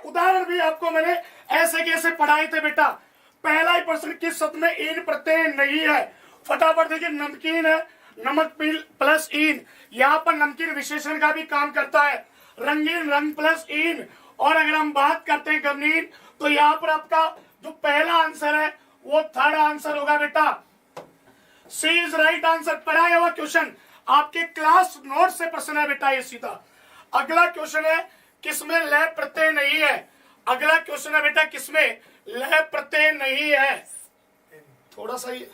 उदाहरण भी आपको मैंने ऐसे कैसे पढ़ाए थे बेटा। पहला ही प्रश्न, किस शब्द में ईन प्रत्यय नहीं है? फटाफट देखिए, नमकीन है, नमक प्लस ईन, यहाँ पर नमकीन विशेषण का भी काम करता है। रंगीन, रंग प्लस ईन। और अगर हम बात करते हैं गमनीन, तो यहाँ पर आपका जो पहला आंसर है वो थर्ड आंसर होगा बेटा। सी इज राइट आंसर। पढ़ाया हुआ क्वेश्चन आपके क्लास नोट से प्रश्न है बेटा ये सीधा। अगला क्वेश्चन है, किसमें लय प्रत्यय नहीं है? अगला क्वेश्चन है बेटा, किसमें लय प्रत्यय नहीं है? थोड़ा सा ही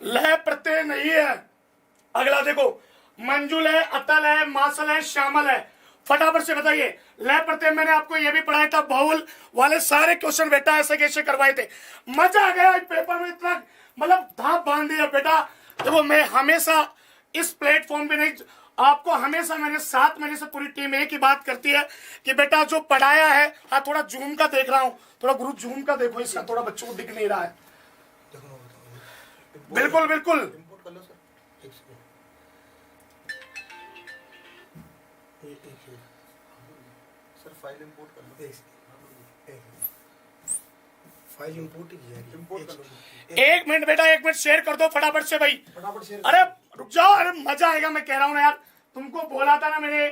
लय प्रत्यय नहीं है। अगला देखो, मंजुल है, अतल है, मासल है, श्यामल है। फटाफट से बताइए। लय प्रत्यय मैंने आपको ये भी पढ़ाया था, बहुल वाले सारे क्वेश्चन बेटा ऐसे कैसे करवाए थे। मजा आ गया पेपर में, इतना मतलब धाप बांध दिया बेटा। देखो मैं हमेशा इस प्लेटफॉर्म पे नहीं, आपको हमेशा मैंने 7 महीने से पूरी टीम एक ही बात करती है कि बेटा जो पढ़ाया है, हाँ थोड़ा जूम का देख रहा हूँ, थोड़ा ग्रुप जूम का देखो, इसका थोड़ा बच्चों को दिख नहीं रहा है। बिल्कुल बिल्कुल सर, फाइल इंपोर्ट कर लो। फाइल इंपोर्ट कर लो। 1 मिनट बेटा, 1 मिनट शेयर कर दो फटाफट से भाई, फटाफट शेयर। अरे रुक जाओ, अरे मजा आएगा। मैं कह रहा हूँ ना यार, तुमको बोला था ना मैंने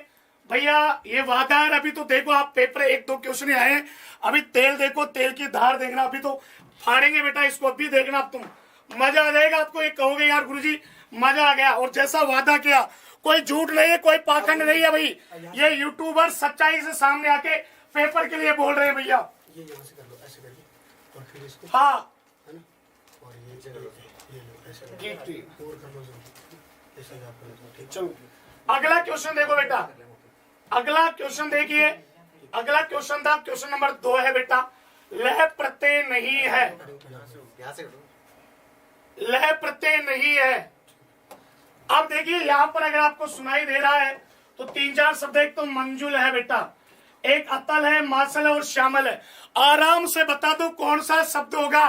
भैया, ये वादा है। अभी तो देखो आप पेपर 1-2 क्वेश्चन आए हैं, अभी तेल देखो, तेल की धार देखना, अभी तो फाड़ेंगे बेटा इसको, अभी देखना अब तुम, मजा आ जाएगा आपको। ये कहोगे यार गुरुजी मजा आ गया। और जैसा वादा किया, कोई झूठ नहीं है, कोई पाखंड नहीं है भाई। ये यूट्यूबर सच्चाई से सामने आके पेपर के लिए बोल रहे हैं भैया। ये ऐसे कर लो, ऐसे करके, और फिर इसको, हाँ है ना, और ये जगह ये लो, ऐसे ठीक ठीक, और कर लो जल्दी, ऐसे आप कर लो। ठीक, चलो अगला क्वेश्चन देखो बेटा। अगला क्वेश्चन देखिए, अगला क्वेश्चन था क्वेश्चन नंबर 2 है बेटा, लय प्रत्यय नहीं है। यहाँ से करो, लय प्रत्यय नहीं है। अब देखिए यहाँ पर अगर आपको सुनाई दे रहा है तो 3-4 शब्द, एक तो मंजुल है बेटा, एक अतल है, मासल है और श्यामल है। आराम से बता दो कौन सा शब्द होगा,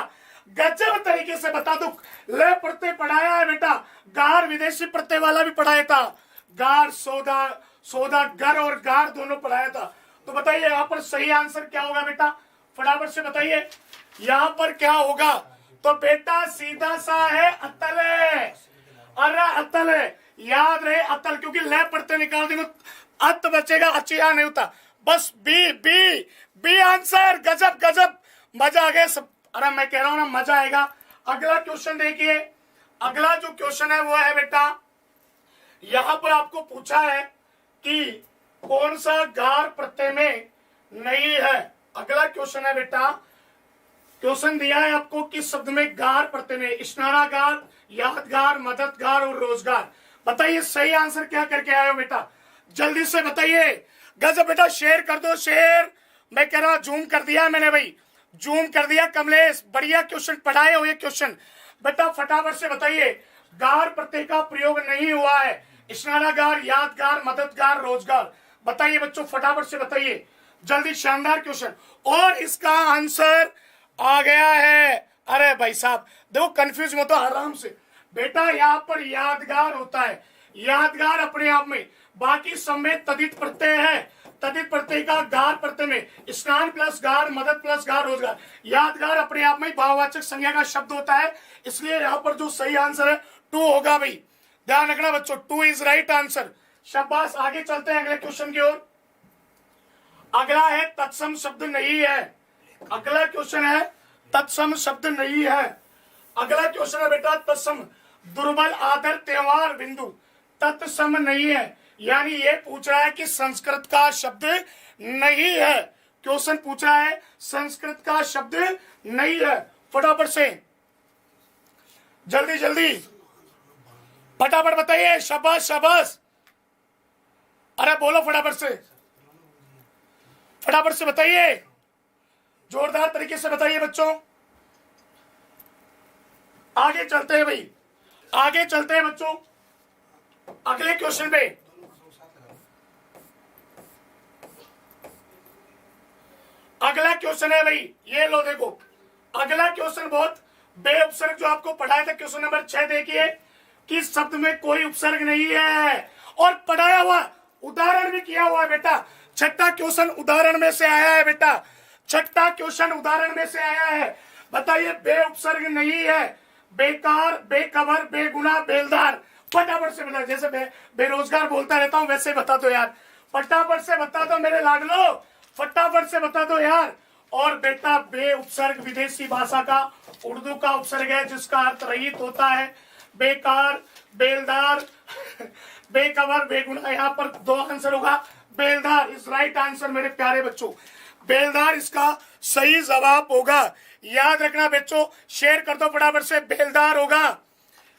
गजब तरीके से बता दो। लय प्रत्यय पढ़ाया है बेटा, गार विदेशी प्रत्यय वाला भी पढ़ाया था, गार सोदा, सोदा गर और गार दोनों पढ़ाया था। तो बताइए यहाँ पर सही आंसर क्या होगा बेटा, फटाफट से बताइए यहाँ पर क्या होगा। तो बेटा सीधा सा है अतल है, अरे अतल है, याद रहे अतल, क्योंकि लय प्रत्यय निकाल देंगे अत बचेगा, अचिया नहीं होता। बस बी बी बी आंसर। गजब गजब, मजा आ गया सब। अरे मैं कह रहा हूं ना मजा आएगा। अगला क्वेश्चन देखिए, अगला जो क्वेश्चन है वो है बेटा, यहां पर आपको पूछा है कि कौन सा गार प्रत्यय में नहीं है। अगला क्वेश्चन है बेटा, क्वेश्चन दिया है आपको किस शब्द में गार प्रत्यय में, स्नानागार, यादगार, मददगार और रोजगार। बताइए सही आंसर क्या करके आए हो बेटा, जल्दी से बताइए। गजब बेटा, शेयर कर दो शेयर। मैं कह रहा जूम कर दिया मैंने भाई, जूम कर दिया। कमलेश बढ़िया क्वेश्चन पढ़ाए हुए क्वेश्चन बेटा, फटाफट से बताइए। गार प्रत्यय का प्रयोग नहीं हुआ है, स्नानागार, यादगार, मददगार, रोजगार। बताइए बच्चों फटाफट से बताइए जल्दी, शानदार क्वेश्चन। और इसका आंसर आ गया है। अरे भाई साहब देखो, कंफ्यूज मत हो, आराम से बेटा। यहाँ पर यादगार होता है, यादगार अपने आप में, बाकी सब में तदित प्रत्यय है। तदित प्रत्यय का गार प्रत्यय में स्नान प्लस गार, मदद प्लस गार, रोजगार। यादगार अपने आप में भाववाचक संज्ञा का शब्द होता है, इसलिए यहाँ पर जो सही आंसर है 2 होगा भाई, ध्यान रखना बच्चों, 2 इज राइट आंसर। शाबाश, आगे चलते हैं अगले क्वेश्चन की ओर। अगला है तत्सम शब्द नहीं है। अगला क्वेश्चन है तत्सम शब्द नहीं है। अगला क्वेश्चन है बेटा तत्सम, दुर्बल, आदर, त्योहार, बिंदु। तत्सम नहीं है, यानी ये पूछ रहा है कि संस्कृत का शब्द नहीं है। क्वेश्चन पूछ रहा है संस्कृत का शब्द नहीं है। फटाफट से जल्दी जल्दी फटाफट बताइए। शाबाश शाबाश, अरे बोलो फटाफट से, फटाफट से बताइए, जोरदार तरीके से बताइए बच्चों। आगे चलते हैं भाई, आगे चलते हैं बच्चों अगले क्वेश्चन पे। अगला क्वेश्चन है भाई, ये लो देखो, अगला क्वेश्चन बहुत बे उपसर्ग जो आपको पढ़ाया था, क्वेश्चन नंबर 6 देखिए, कि शब्द में कोई उपसर्ग नहीं है और पढ़ाया हुआ उदाहरण भी किया हुआ है बेटा। छठा क्वेश्चन उदाहरण में से आया है बेटा, छठा क्वेश्चन उदाहरण में से आया है। बताइए, बे उपसर्ग नहीं है, बेकार, बेखबर, बेगुना, बेलदार। फटाफट से बता, जैसे बेरोजगार बोलता रहता हूं वैसे बता दो यार, फटाफट से बता दो मेरे लाडलो, फटाफट से बता दो यार। और बेटा, बे उपसर्ग विदेशी भाषा का उर्दू का उपसर्ग है जिसका अर्थ रहित होता है। बेकार, बेलदार, बेखबर, बेगुना। यहाँ पर दो आंसर होगा, बेलदार इज राइट आंसर मेरे प्यारे बच्चों, बेलदार इसका सही जवाब होगा। याद रखना बच्चों, शेयर कर दो फटाफट से, बेलदार होगा।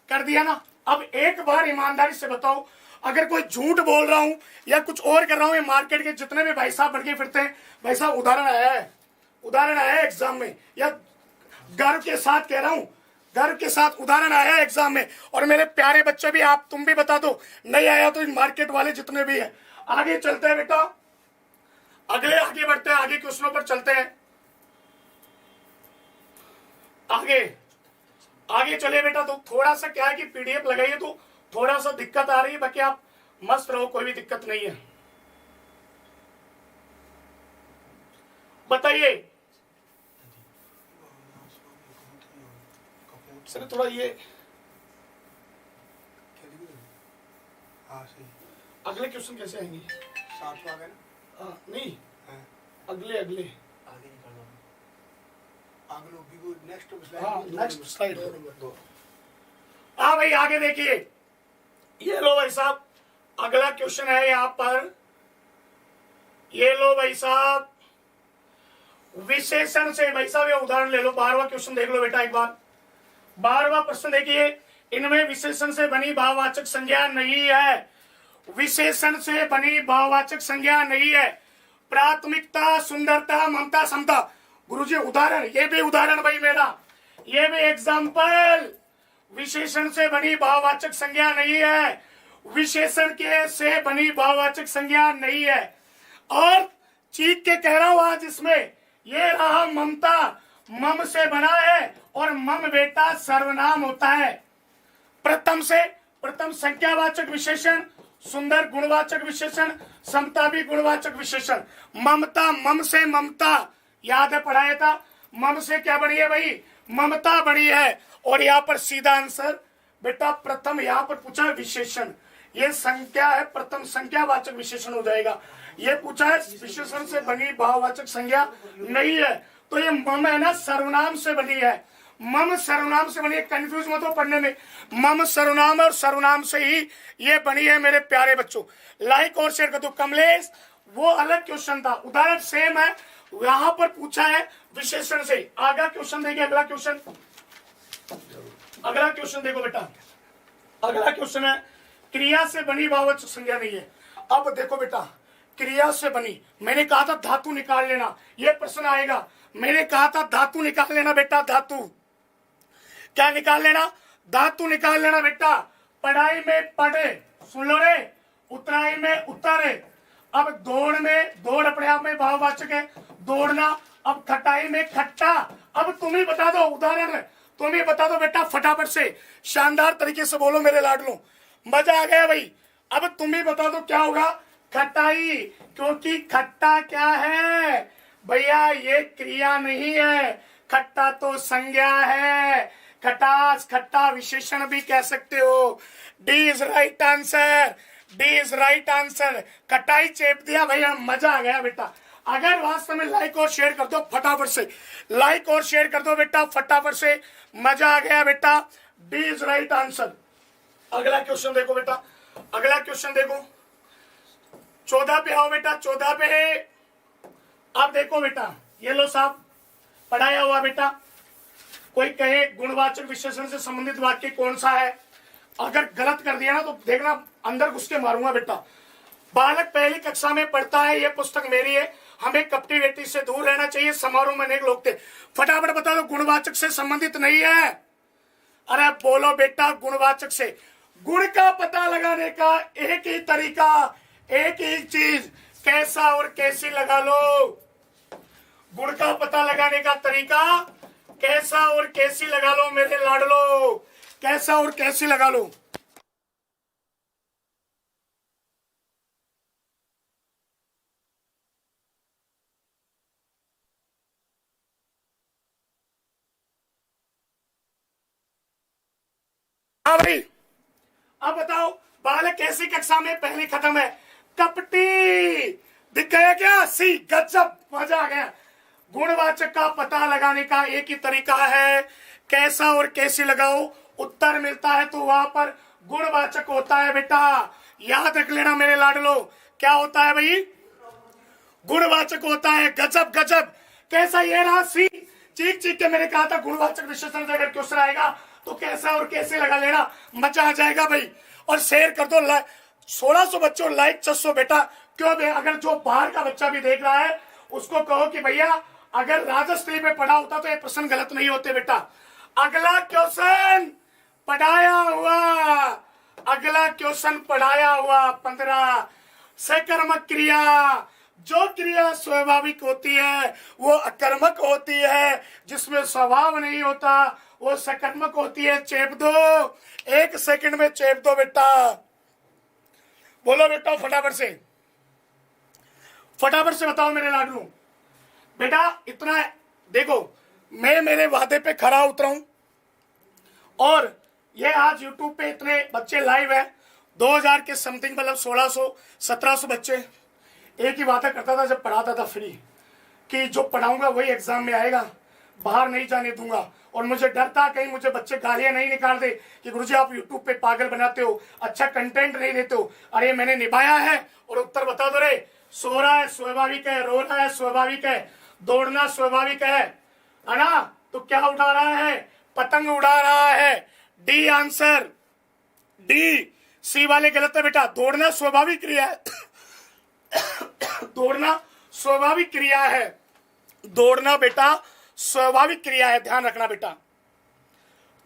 कर दिया ना। अब एक बार ईमानदारी से बताओ, अगर कोई झूठ बोल रहा हूं या कुछ और कर रहा हूं, ये मार्केट के जितने भी भाई साहब बढ़ के फिरते हैं, भाई साहब उदाहरण आया है, उदाहरण आया है एग्जाम में, या गर्व के साथ कह रहा हूं, गर्व के साथ उदाहरण आया है एग्जाम में। और मेरे प्यारे बच्चे भी, आप तुम भी बता दो, नहीं आया तो इन मार्केट वाले जितने भी है। आगे चलते हैं बेटा, आगे बढ़ते हैं, आगे क्वेश्चनों पर चलते हैं। आगे चले बेटा। तो थोड़ा सा क्या है कि पीडीएफ लगाइए तो थोड़ा सा दिक्कत आ रही है, बाकी आप मस्त रहो, कोई भी दिक्कत नहीं है। बताइए सर, थोड़ा ये अगले क्वेश्चन कैसे आएंगे? नहीं, अगले नेक्स्ट स्लाइड। हाँ भाई, आगे देखिए, ये लो भाई साहब, अगला क्वेश्चन है यहाँ पर, ये लो भाई साहब, विशेषण से। भाई साहब ये उदाहरण ले लो, 12वां क्वेश्चन देख लो बेटा एक बार। 12वां प्रश्न देखिए, इनमें विशेषण से बनी भाववाचक संज्ञा नहीं है, विशेषण से बनी भाववाचक संज्ञा नहीं है। प्राथमिकता, सुंदरता, ममता, समता। गुरुजी उदाहरण, ये भी उदाहरण भाई मेरा, ये भी एग्जाम्पल। विशेषण से बनी भाववाचक संज्ञा नहीं है, विशेषण के से बनी भाववाचक संज्ञा नहीं है। और चीख के कह रहा हूं आज इसमें, ये रहा ममता, मम से बना है, और मम बेटा सर्वनाम होता है। प्रथम संख्यावाचक विशेषण, सुंदर गुणवाचक विशेषण, समता भी गुणवाचक विशेषण। ममता, मम से ममता, याद है पढ़ाया था, मम से क्या बनी है भाई? ममता बनी है। और यहाँ पर सीधा आंसर बेटा, प्रथम यहाँ पर पूछा है विशेषण, ये संख्या है, प्रथम संख्यावाचक विशेषण हो जाएगा। ये पूछा है विशेषण से बनी भाववाचक संज्ञा नहीं है, तो ये मम है ना, सर्वनाम से बनी है। मम सर्वनाम से बनी है, कंफ्यूज मत हो पढ़ने में, मम सर्वनाम और सर्वनाम से ही ये बनी है मेरे प्यारे बच्चों। लाइक और शेयर कर दो। कमलेश, वो अलग क्वेश्चन था, उदाहरण सेम है, यहां पर पूछा है विशेषण से। आगे क्वेश्चन देखिए, अगला क्वेश्चन देखो बेटा, अगला क्वेश्चन है, क्रिया से बनी भाववाचक संज्ञा नहीं है। अब देखो बेटा, क्रिया से बनी, मैंने कहा था धातु निकाल लेना, ये प्रश्न आएगा। मैंने कहा था धातु निकाल लेना बेटा, धातु क्या निकाल लेना? धातु निकाल लेना बेटा। पढ़ाई में पढ़े, सुन लो रे, उतराई में उतारे। अब दौड़ में, दौड़ अपने आप में भाववाचक है, दौड़ना। अब खटाई में खट्टा। अब तुम ही बता दो, उदाहरण तुम ही बता दो बेटा, फटाफट से, शानदार तरीके से बोलो मेरे लाडलों, मजा आ गया भाई। अब तुम ही बता दो क्या होगा? खटाई, क्योंकि खट्टा क्या है भैया? ये क्रिया नहीं है, खट्टा तो संज्ञा है। खटास, खट्टा विशेषण भी कह सकते हो। D is right answer, D is right answer. खटाई चेप दिया भैया, मजा आ गया बेटा। अगर वास्तव में लाइक और शेयर कर दो फटाफट से, लाइक और शेयर कर दो बेटा फटाफट से, मजा आ गया बेटा। D is right answer. अगला क्वेश्चन देखो बेटा, अगला क्वेश्चन देखो, 14 पे आओ बेटा, 14 पे है। अब देखो बेटा, ये लो साहब, पढ़ाया हुआ बेटा। कोई कहे गुणवाचक विशेषण से संबंधित वाक्य कौन सा है? अगर गलत कर दिया ना तो देखना अंदर घुस के मारूंगा बेटा। बालक पहली कक्षा में पढ़ता है, ये पुस्तक मेरी है, हमें कपटी बेटी से दूर रहना चाहिए, समारोह में अनेक लोग थे। फटाफट बता दो, गुणवाचक से संबंधित नहीं है। अरे बोलो बेटा, गुणवाचक से। गुण का पता लगाने का एक ही तरीका, एक ही चीज, कैसा और कैसी लगा लो। गुण का पता लगाने का तरीका कैसा और कैसी लगा लो मेरे लाडलो, कैसा और कैसी लगा लो। हाँ भाई, अब बताओ बालक कैसी कक्षा में पहली खत्म है? कपटी दिख गया क्या? सी, गजब, मजा आ गया। गुणवाचक का पता लगाने का एक ही तरीका है, कैसा और कैसे लगाओ, उत्तर मिलता है तो वहां पर गुणवाचक होता है बेटा। याद रख लेना मेरे लाडलो, क्या होता है भाई? गुणवाचक होता है। गजब गजब, कैसा? ये रहा सी। चीख चीख के मैंने कहा था गुणवाचक विशेषण से अगर क्वेश्चन आएगा तो कैसा और कैसे लगा लेना, मजा आ जाएगा भाई। और शेयर कर दो, 1600 बच्चों लाइक 600 बेटा। क्यों बे? अगर जो बाहर का बच्चा भी देख रहा है उसको कहो कि भैया अगर राजस्थानी में पढ़ा होता तो ये प्रश्न गलत नहीं होते बेटा। अगला क्वेश्चन पढ़ाया हुआ, अगला क्वेश्चन पढ़ाया हुआ 15। सकर्मक क्रिया, जो क्रिया स्वाभाविक होती है वो अकर्मक होती है, जिसमें स्वभाव नहीं होता वो सकर्मक होती है। चेप दो, 1 सेकंड में चेप दो बेटा। बोलो बेटा फटाफट से, फटाफट से बताओ मेरे लाडलू। बेटा इतना देखो, मैं मेरे वादे पे खरा उतरा हूं और ये आज YouTube पे इतने बच्चे लाइव है, 2000 के समथिंग, मतलब 1600 1700 बच्चे। एक ही बात करता था जब पढ़ाता था फ्री, कि जो पढ़ाऊंगा वही एग्जाम में आएगा, बाहर नहीं जाने दूंगा। और मुझे डर था कहीं मुझे बच्चे गालियां नहीं निकाल दे कि गुरुजी आप यूट्यूब पे पागल बनाते हो, अच्छा कंटेंट नहीं देते हो। अरे मैंने निभाया है और उत्तर बता दो रे। सो रहा है स्वाभाविक है, रो रहा है स्वाभाविक है, दौड़ना स्वाभाविक है ना? तो क्या उड़ा रहा है? पतंग उड़ा रहा है। D answer, D. सी वाले गलत है बेटा, दौड़ना स्वाभाविक क्रिया है। दौड़ना स्वाभाविक क्रिया है, दौड़ना बेटा स्वाभाविक क्रिया है, ध्यान रखना बेटा।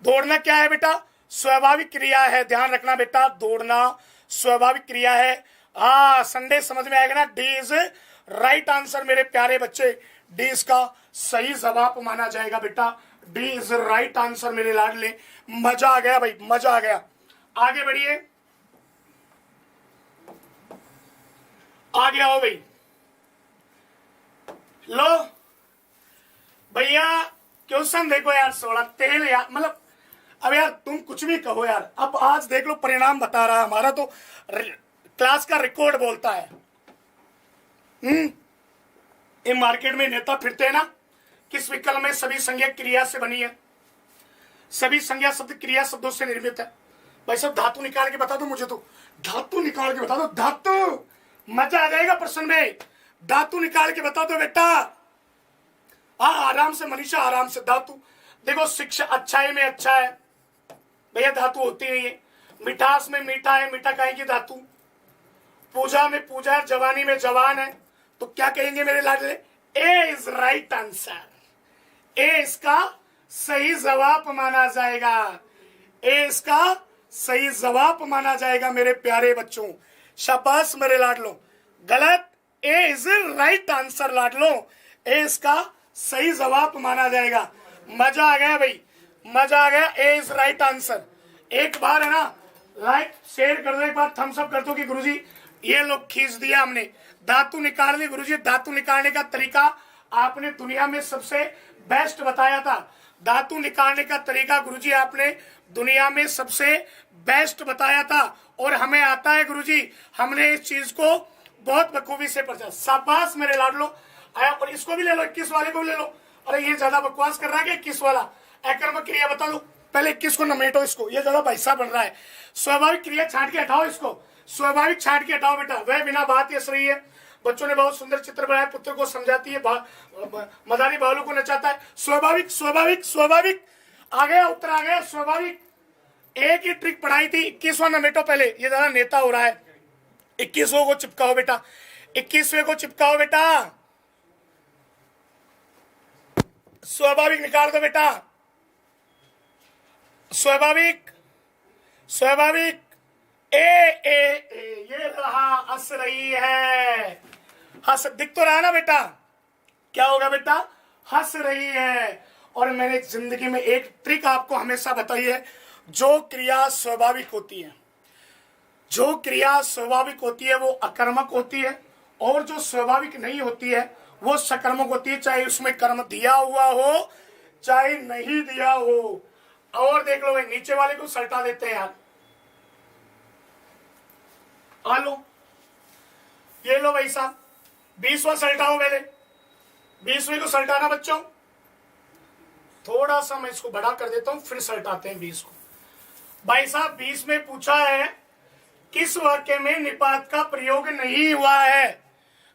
दौड़ना क्या है बेटा? स्वाभाविक क्रिया है, ध्यान रखना बेटा, दौड़ना स्वाभाविक क्रिया है। संडे समझ में आएगा ना। डी इज राइट आंसर मेरे प्यारे बच्चे, डी इसका सही जवाब माना जाएगा बेटा। डी इज राइट आंसर मेरे लाडले। मजा आ गया भाई, मजा आ गया। आगे बढ़िए, आगे आओ भाई। लो भैया क्वेश्चन देखो यार, 16 तेल यार, मतलब अब यार तुम कुछ भी कहो यार, अब आज देख लो परिणाम बता रहा है हमारा, तो क्लास का रिकॉर्ड बोलता है। ये मार्केट में नेता फिरते हैं ना, किस विकल्प में सभी संज्ञा क्रिया से बनी है? सभी संज्ञा शब्द क्रिया शब्दों से निर्मित है। भाई सब धातु निकाल के बता दो मुझे, तो धातु निकाल के बता दो, धातु। मजा आ जाएगा प्रश्न में, धातु निकाल के बता दो बेटा। आराम से मनीषा, आराम से। धातु देखो, शिक्षा अच्छाई में अच्छा है भैया, धातु होती है ये। मिठास में मीठा है, मीठा कहेगी धातु। पूजा में पूजा है, जवानी में जवान है, तो क्या कहेंगे मेरे लाडले? ए इज राइट आंसर। ए इसका सही जवाब माना जाएगा, ए इसका सही जवाब माना जाएगा मेरे प्यारे बच्चों। शाबाश मेरे लाडलो। गलत, ए इज राइट आंसर लाडलो, ए इसका सही जवाब माना जाएगा। मजा आ गया भाई, मजा आ गया। ए इज राइट आंसर। एक बार है ना, लाइक शेयर कर दो, एक बार थम्स अप कर दो कि गुरुजी ये लोग खींच दिया हमने, धातु निकाल दी। गुरुजी धातु निकालने का तरीका आपने दुनिया में सबसे बेस्ट बताया था। धातु निकालने का तरीका गुरुजी आपने दुनिया में सबसे बेस्ट बताया था और हमें आता है गुरुजी, हमने इस चीज को बहुत बखूबी से पढ़ा। शाबाश मेरे लाडलो। आया, और इसको भी ले लो, 21 वाले को भी ले लो। अरे ये ज्यादा बकवास कर रहा है, 21 वाला अकर्मक क्रिया बता दो पहले। 21 को नमेटो इसको, ये ज्यादा पैसा बन रहा है। स्वाभाविक क्रिया छांट के हटाओ इसको, स्वाभाविक छांट के हटाओ बेटा। वह बिना बात ये सही है। बच्चों ने बहुत सुंदर चित्र बनाया, पुत्र को समझाती है, मदारी बालू को नचाता है। स्वाभाविक स्वाभाविक स्वाभाविक आ गया, उत्तर आ गया स्वाभाविक। एक ही ट्रिक पढ़ाई थी, 21वां नमेटो पहले, ये ज्यादा नेता हो रहा है। 21वें को चिपकाओ बेटा, 21वें को चिपकाओ बेटा। स्वाभाविक निकाल दो बेटा, स्वाभाविक स्वाभाविक। ए ए ए, ये रहा, हंस रही है, हंस दिख तो रहा ना बेटा। क्या होगा बेटा? हंस रही है। और मैंने जिंदगी में एक ट्रिक आपको हमेशा बताई है, जो क्रिया स्वाभाविक होती है, जो क्रिया स्वाभाविक होती है वो अकर्मक होती है, और जो स्वाभाविक नहीं होती है वो सकर्मक होती है, चाहे उसमें कर्म दिया हुआ हो चाहे नहीं दिया हो। और देख लो भाई, नीचे वाले को सल्टा देते हैं यार। आ लो, ये लो भाई साहब, 20वां सल्टाओ पहले, 20वीं को सल्टाना बच्चों। थोड़ा सा मैं इसको बड़ा कर देता हूं, फिर सल्टाते हैं 20 को। भाई साहब 20 में पूछा है किस वाक्य में निपात का प्रयोग नहीं हुआ है।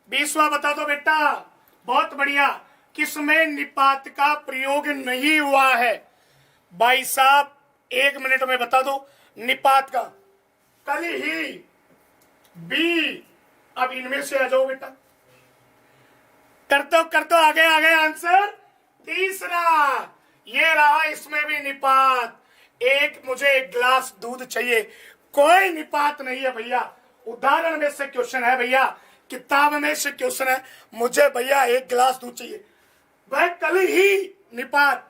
20वां बता दो बेटा। बहुत बढ़िया, किसमें निपात का प्रयोग नहीं हुआ है। भाई साहब 1 मिनट में बता दो निपात का। कल ही बी। अब इनमें से आ जाओ बेटा, कर दो आगे आगे आंसर। तीसरा ये रहा, इसमें भी निपात। मुझे 1 गिलास दूध चाहिए, कोई निपात नहीं है भैया। उदाहरण में से क्वेश्चन है भैया, किताब में से क्वेश्चन है, मुझे भैया 1 गिलास दूध चाहिए। वह कल ही निपात,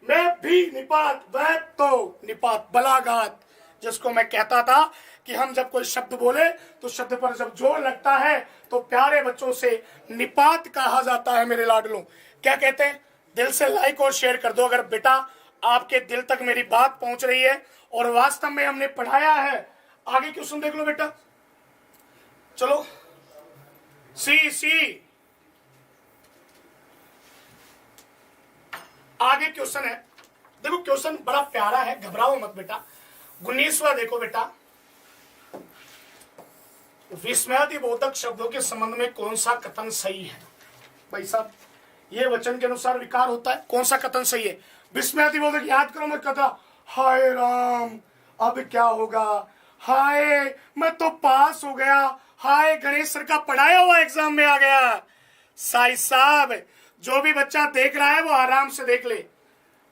मैं भी निपात, वह तो निपात। बलाघात, जिसको मैं कहता था कि हम जब कोई शब्द बोले तो शब्द पर जब जोर लगता है तो प्यारे बच्चों से निपात कहा जाता है। मेरे लाडलों, क्या कहते हैं? दिल से लाइक और शेयर कर दो अगर बेटा आपके दिल तक मेरी बात पहुंच रही है और वास्तव में हमने पढ़ाया है। आगे क्वेश्चन देख लो बेटा, चलो। सी आगे क्वेश्चन है, देखो क्वेश्चन बड़ा प्यारा है, घबराओ मत बेटा। 19वां देखो बेटा, विस्मयादिबोधक शब्दों के संबंध में कौन सा कथन सही है? भाई साहब ये वचन के अनुसार विकार होता है, कौन सा कथन सही है? विस्मयादिबोधक याद करो मत कथा। हाय राम, अब क्या होगा? हाय मैं तो पास हो गया, हाय गणेश सर का पढ़ाया हुआ एग्जाम में आ गया। साई साहब जो भी बच्चा देख रहा है वो आराम से देख ले।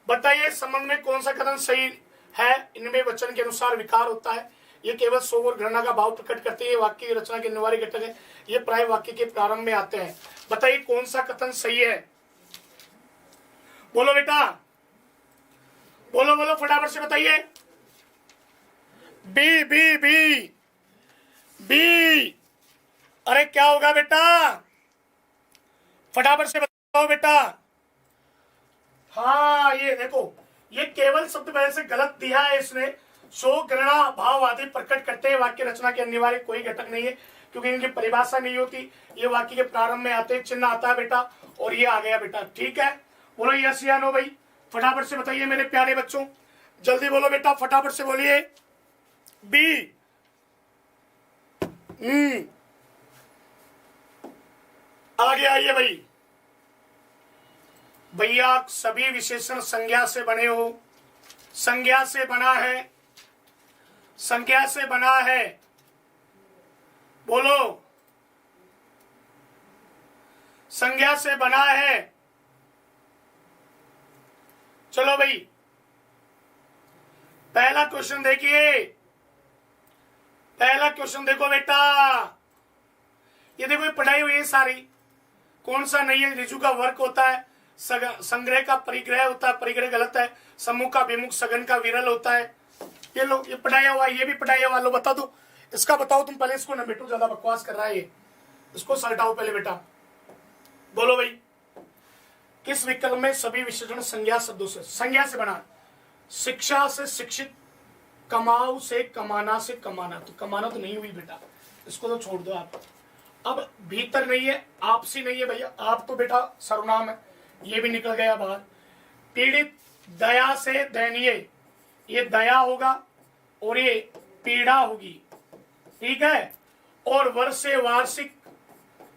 बताइए संबंध में कौन सा कथन सही है? इनमें वचन के अनुसार विकार होता है, ये केवल शोभ और घृणा का भाव प्रकट करते हैं, वाक्य की रचना के अनिवार्य घटक है, ये प्राय वाक्य के प्रारंभ में आते हैं। बताइए कौन सा कथन सही है? बोलो बेटा, बोलो बोलो फटाफट से बताइए। B B B B. अरे क्या होगा बेटा, फटाफट से बताओ बेटा। हाँ ये देखो, ये केवल शब्द वैसे गलत दिया है इसने। शोक घृणा भाव आदि प्रकट करते हैं, वाक्य रचना के अनिवार्य कोई घटक नहीं है, क्योंकि इनकी परिभाषा नहीं होती। ये वाक्य के प्रारंभ में आते, चिन्ह आता है बेटा, और ये आ गया बेटा। ठीक है, बोलो यस या नो भाई, फटाफट से बताइए मेरे प्यारे बच्चों, जल्दी बोलो बेटा, फटाफट से बोलिए। बी। आगे आइए भाई। भैया सभी विशेषण संज्ञा से बने हो, संज्ञा से बना है, संज्ञा से बना है। बोलो, संज्ञा से बना है। चलो भाई पहला क्वेश्चन देखिए, पहला क्वेश्चन देखो बेटा। ये देखो पढ़ाई हुई है सारी, कौन सा नहीं है? रिजु का वर्क होता है, संग्रह का परिग्रह होता है, परिग्रह गलत है, समूह का विमुख, सघन का विरल होता है। ये लो, ये पढ़ाया हुआ, ये भी पढ़ाया हुआ। लो बता दो, इसका बताओ तुम पहले। इसको ना बेटू ज्यादा बकवास कर रहा है ये, इसको सल्टाओ पहले बेटा। बोलो भाई, किस विकल्प में सभी विशेषण संज्ञा शब्दों से, संज्ञा से बना? शिक्षा से शिक्षित, कमाऊ से कमाना से कमाना। तो कमाना तो नहीं हुई बेटा, इसको तो छोड़ दो आप। अब भीतर नहीं है, आपसी नहीं है भैया, आप तो बेटा सर्वनाम है, ये भी निकल गया बाहर। पीड़ित, दया से दयनीय, ये दया होगा और ये पीड़ा होगी। ठीक है, और वर्ष से वार्षिक,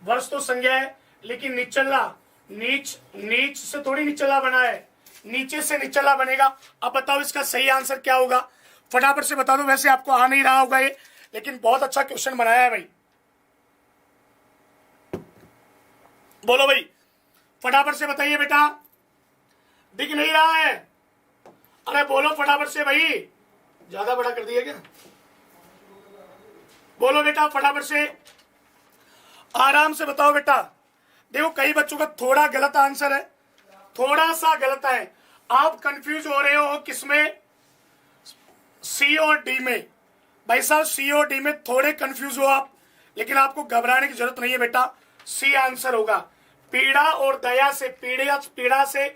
वर्ष तो संज्ञा है लेकिन निचला, नीच, नीच से थोड़ी निचला बना है, नीचे से निचला बनेगा। अब बताओ इसका सही आंसर क्या होगा? फटाफट से बता दो। वैसे आपको आ नहीं रहा होगा ये, लेकिन बहुत अच्छा क्वेश्चन बनाया है भाई। बोलो भाई, फटाफट से बताइए बेटा, दिख नहीं रहा है? अरे बोलो फटाफट से भाई, ज्यादा बड़ा कर दिया क्या? बोलो बेटा फटाफट से, आराम से बताओ बेटा। देखो कई बच्चों का थोड़ा गलत आंसर है, थोड़ा सा गलत है। आप कंफ्यूज हो रहे हो किसमें? सी और डी में। भाई साहब सी और डी में थोड़े कंफ्यूज हो आप, लेकिन आपको घबराने की जरूरत नहीं है बेटा, सी आंसर होगा। पीड़ा और दया से, पीड़ा से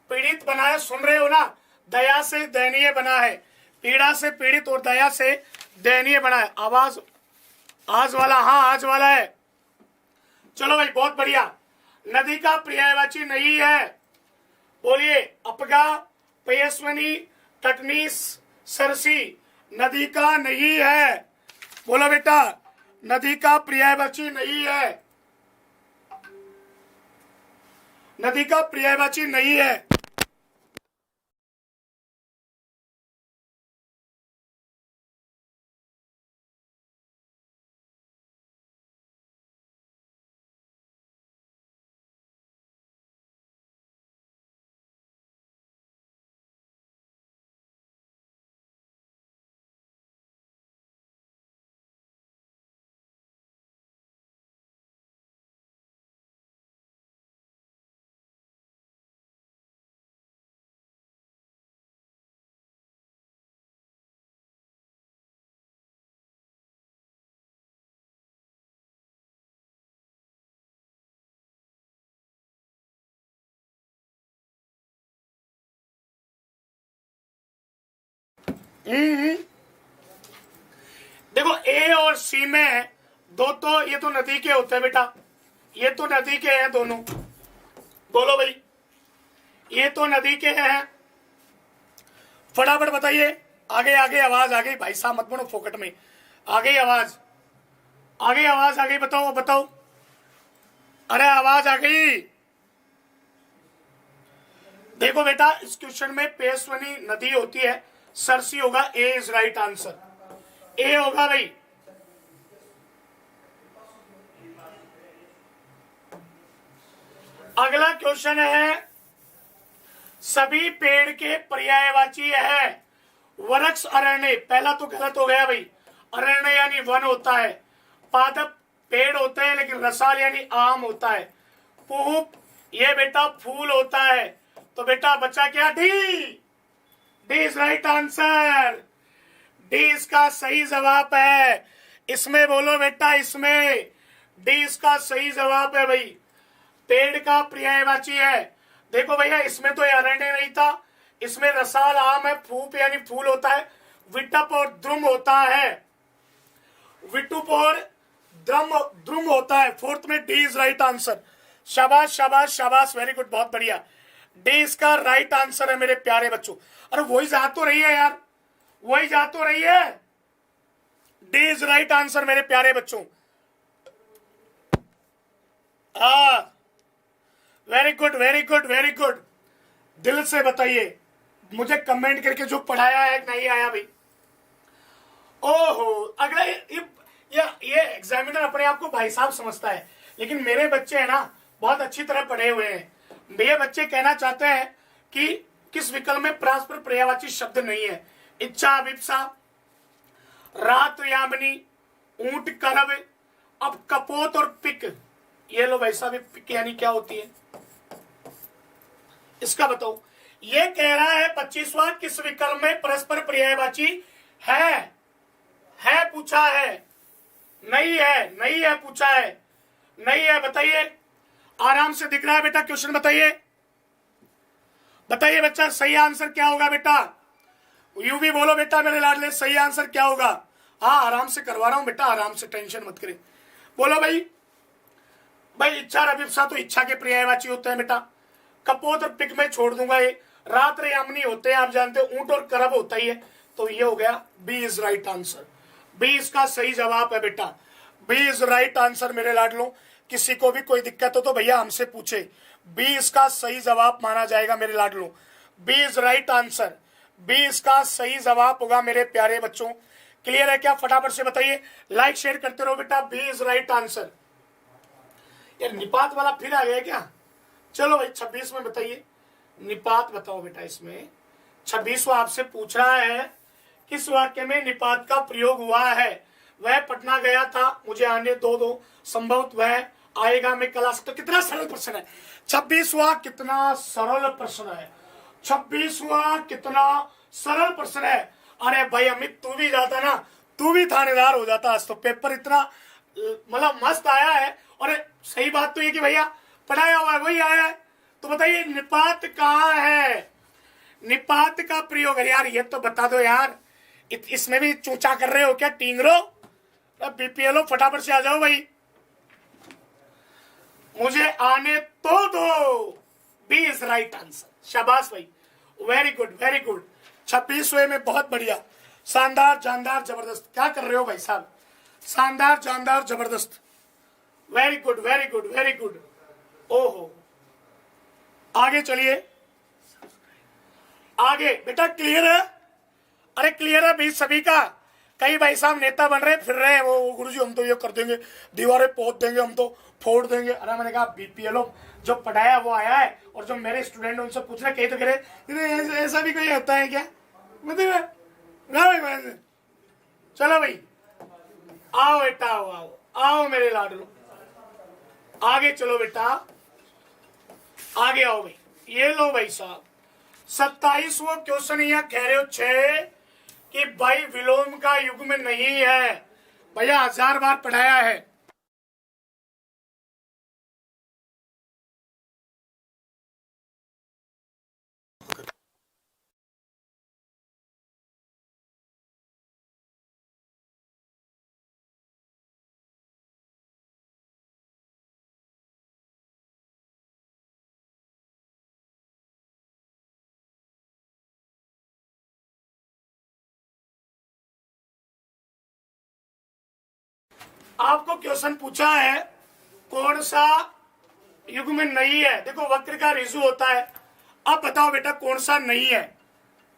पीड़ित बनाया, सुन रहे हो ना? दया से दयनीय बना है, पीड़ा से पीड़ित और दया से दयनीय बना है। आवाज आज वाला, हाँ आज वाला है। चलो भाई बहुत बढ़िया। नदी का पर्यायवाची नहीं है, बोलिए। अपगा, पयस्वनी, टटनीस, सरसी नदी का नहीं है। बोलो बेटा, नदी का पर्यायवाची नहीं है, नदी का पर्यायवाची नहीं है। देखो ए और सी में दो, तो ये तो नदी के होते हैं बेटा, ये तो नदी के हैं दोनों। बोलो भाई, ये तो नदी के हैं। फटाफट बताइए। आगे आगे आवाज आ गई भाई साहब, मत बोलो फोकट में। आ गई आवाज, आ गई आवाज, आ गई। बताओ बताओ, अरे आवाज आ गई। देखो बेटा, इस क्वेश्चन में पेशवनी नदी होती है, सरसी होगा। ए इज राइट आंसर, ए होगा भाई। अगला क्वेश्चन है, सभी पेड़ के पर्यायवाची है। वृक्ष, अरण्य, पहला तो गलत हो गया भाई। अरण्य यानी वन होता है, पादप पेड़ होते हैं लेकिन रसाल यानी आम होता है। पुष्प, ये बेटा फूल होता है। तो बेटा बचा क्या? D, D is right answer, D इसका सही जवाब है। इसमें बोलो बेटा, इसमें डी इसका सही जवाब है भाई। पेड़ का पर्यायवाची है। देखो भैया, इसमें तो अरण्य नहीं था, इसमें रसाल आम है, फूप यानी फूल होता है, विटप और द्रुम होता है, विटुप और द्रुम होता है। फोर्थ में डी इज राइट आंसर। शाबाश शाबाश शाबाश, वेरी गुड, बहुत बढ़िया। डी इसका राइट आंसर है मेरे प्यारे बच्चों। अरे वही जा तो रही है यार, वही जा तो रही है। डी इज राइट आंसर मेरे प्यारे बच्चों। Very good very good very good. दिल से बताइए मुझे कमेंट करके, जो पढ़ाया है नहीं आया भाई। ओहो, अगला ये एग्जामिनर अपने आप को भाई साहब समझता है, लेकिन मेरे बच्चे हैं ना बहुत अच्छी तरह पढ़े हुए हैं। ये बच्चे कहना चाहते हैं कि किस विकल्प में परस्पर पर्यायवाची शब्द नहीं है। इच्छा, अभिप्सा, रात, यामिनी, ऊंट, करब। अब कपोत और पिक, ये लो भाई साहब, पिक यानी क्या होती है इसका बताओ। ये कह रहा है 25वां, किस विकल्प में परस्पर पर्यायवाची है पूछा है, नहीं है, नहीं है पूछा है, नहीं है। बताइए, आराम से दिख रहा है बेटा क्वेश्चन, बताइए बताइए बच्चा, सही आंसर क्या होगा बेटा? यू भी बोलो बेटा मेरे लाडले, सही आंसर क्या होगा? हाँ आराम से करवा रहा हूं बेटा, आराम से, टेंशन मत करे। बोलो भाई। भाई इच्छा और अभिप्सा तो इच्छा के पर्यायवाची होते हैं बेटा। कपोत और पिक में छोड़ दूंगा, ये रात यामिनी होते हैं, आप जानते हो। ऊंट और करब होता ही है। तो ये हो गया B is right answer, B इसका सही जवाब है बेटा। बी इज राइट आंसर मेरे लाडलो। किसी को भी कोई दिक्कत हो तो भैया हमसे पूछे, बी इसका सही जवाब माना जाएगा मेरे लाडलो। B is right answer, B इसका सही जवाब होगा मेरे प्यारे बच्चों। क्लियर है क्या? फटाफट से बताइए, लाइक शेयर करते रहो बेटा। B is right answer. यार निपात वाला फिर आ गया क्या? चलो भाई 26 में बताइए, निपात बताओ बेटा। इसमें 26वां आपसे पूछ रहा है, किस वाक्य में निपात का प्रयोग हुआ है? वह पटना गया था, मुझे आने दो संभवत वह आएगा, मैं कल आ सकता हूं। कितना सरल प्रश्न है 26वां, कितना सरल प्रश्न है 26वां, कितना सरल प्रश्न है। अरे भाई अमित, तू भी जाता ना, तू भी थानेदार हो जाता आज तो। पेपर इतना मतलब मस्त आया है। और सही बात तो ये कि भैया पढ़ाया हुआ है, वही आया है। तो बताइए निपात कहाँ है? निपात का प्रयोग है यार, ये तो बता दो यार, इसमें भी चूचा कर रहे हो क्या टींगरो? अब बीपीएलओ फटाफट से आ जाओ भाई, मुझे आने तो दो। बी इज राइट आंसर, शाबाश भाई, वेरी गुड वेरी गुड। 26वें में बहुत बढ़िया, शानदार जानदार जबरदस्त। क्या कर रहे हो भाई साहब, शानदार जानदार जबरदस्त, very good very good very good. ओहो, आगे चलिए, आगे बेटा क्लियर है? अरे क्लियर है भाई सभी का? कई भाई साहब नेता बन रहे फिर रहे हैं, वो गुरुजी हम तो ये कर देंगे, दीवारें पोत देंगे, हम तो फोड़ देंगे। अरे मैंने कहा बीपीएलओ जो पढ़ाया वो आया है, और जो मेरे स्टूडेंट उनसे पूछ रहे, कहीं तो कह रहे ऐसा भी कोई होता है क्या? मतलब चलो भाई, आओ बेटा, आओ आओ आओ मेरे लाडलो, आगे चलो बेटा, आगे आओ भाई। ये लो भाई साहब, 27वां क्वेश्चन यह कह रहे हो 6 कि भाई विलोम का युग में नहीं है। भैया 1000 बार पढ़ाया है। आपको क्वेश्चन पूछा है कौन सा युग में नहीं है। देखो वक्र का रिजु होता है, अब बताओ बेटा कौन सा नहीं है।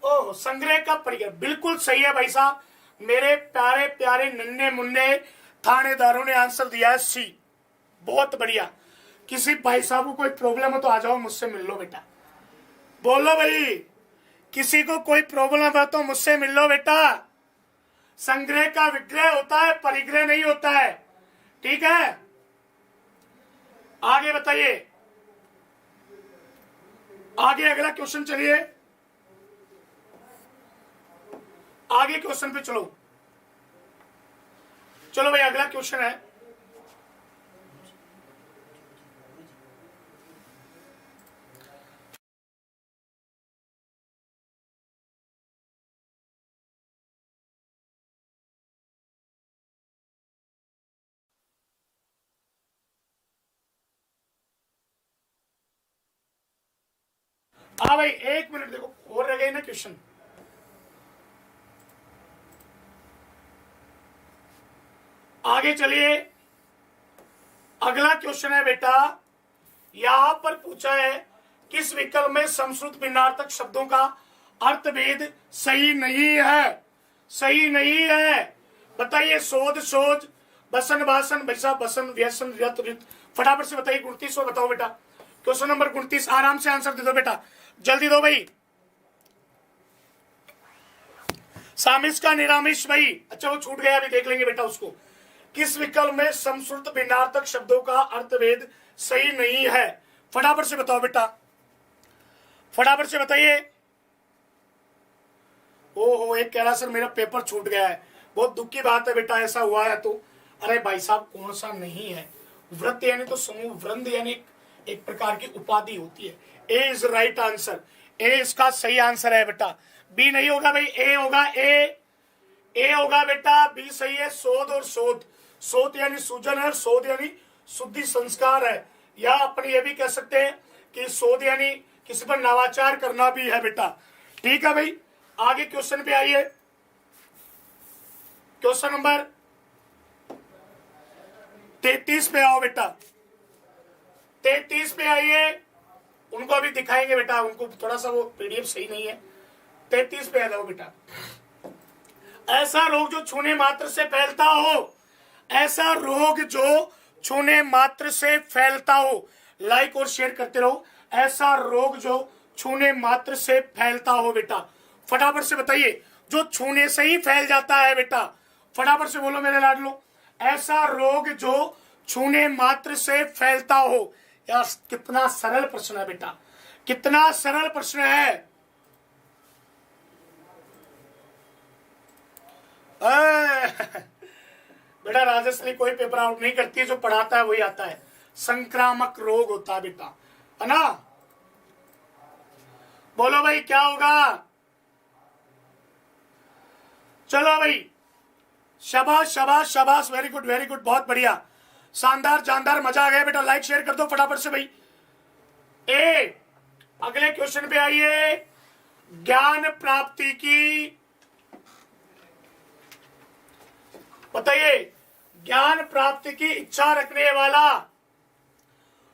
ओह, संग्रह का परिग्रह, बिल्कुल सही है भाई साहब, मेरे प्यारे प्यारे नन्हे मुन्ने थानेदारों ने आंसर दिया है सी, बहुत बढ़िया। किसी भाई साहब को कोई प्रॉब्लम हो तो आ जाओ मुझसे मिल लो बेटा, बोलो भाई, किसी को कोई प्रॉब्लम है तो मुझसे मिल लो बेटा। संग्रह का विग्रह होता है, परिग्रह नहीं होता है, ठीक है? आगे बताइए, आगे अगला क्वेश्चन चलिए, आगे क्वेश्चन पे चलो, चलो भाई अगला क्वेश्चन है। हाँ भाई 1 मिनट, देखो और रह गए ना क्वेश्चन। आगे चलिए, अगला क्वेश्चन है बेटा, यहां पर पूछा है किस विकल्प में संस्कृत भिन्नार्थक शब्दों का अर्थभेद सही नहीं है, सही नहीं है, बताइए। शोध शोज, बसन भाषण, भैसा बसन, व्यसन, व्यत रित, फटाफट से बताइए। 29 बताओ बेटा, क्वेश्चन नंबर 29, आराम से आंसर दे दो बेटा, जल्दी दो भाई। सामिश का निरामिश भाई, अच्छा वो छूट गया, अभी देख लेंगे बेटा उसको। किस विकल्प में संस्कृत भिन्नार्थक शब्दों का अर्थभेद सही नहीं है, फटाफट से बताओ बेटा, फटाफट से बताइए। ओहो, एक कह रहा सर मेरा पेपर छूट गया है, बहुत दुख की बात है बेटा, ऐसा हुआ है तो। अरे भाई साहब कौन सा नहीं है, व्रत यानी तो समूह, वृंद यानी एक प्रकार की उपाधि होती है। ए इज राइट आंसर, ए इसका सही आंसर है बेटा, बी नहीं होगा भाई, ए होगा, ए होगा बेटा, बी सही है। शोध और शोध, शोध यानी सूजन है, शोध यानी शुद्धि संस्कार है, या अपन ये भी कह सकते हैं कि शोध यानी किसी पर नवाचार करना भी है बेटा, ठीक है भाई। आगे क्वेश्चन पे आइए, क्वेश्चन नंबर 33 पे आओ बेटा, 33 पे आइए, उनको अभी दिखाएंगे बेटा, उनको थोड़ा सा वो पीडीएफ सही नहीं है। 33 पे आ जाओ बेटा। ऐसा रोग जो छूने मात्र से फैलता हो, ऐसा रोग जो छूने मात्र से फैलता हो, लाइक और शेयर करते रहो। ऐसा रोग जो छूने मात्र से फैलता हो बेटा, फटाफट से बताइए, जो छूने से ही फैल जाता है बेटा, फटाफट से बोलो मेरे लाडलो। ऐसा रोग जो छूने मात्र से फैलता हो। यार कितना सरल प्रश्न है बेटा, कितना सरल प्रश्न है। बेटा राजश्री कोई पेपर आउट नहीं करती, जो पढ़ाता है वही आता है। संक्रामक रोग होता है बेटा, है ना। बोलो भाई क्या होगा? चलो भाई, शाबाश शाबाश शाबाश, वेरी गुड, बहुत बढ़िया, शानदार जानदार, मजा आ गया बेटा। लाइक शेयर कर दो फटाफट से भाई। अगले क्वेश्चन पे आइए। ज्ञान प्राप्ति की, बताइए, ज्ञान प्राप्ति की इच्छा रखने वाला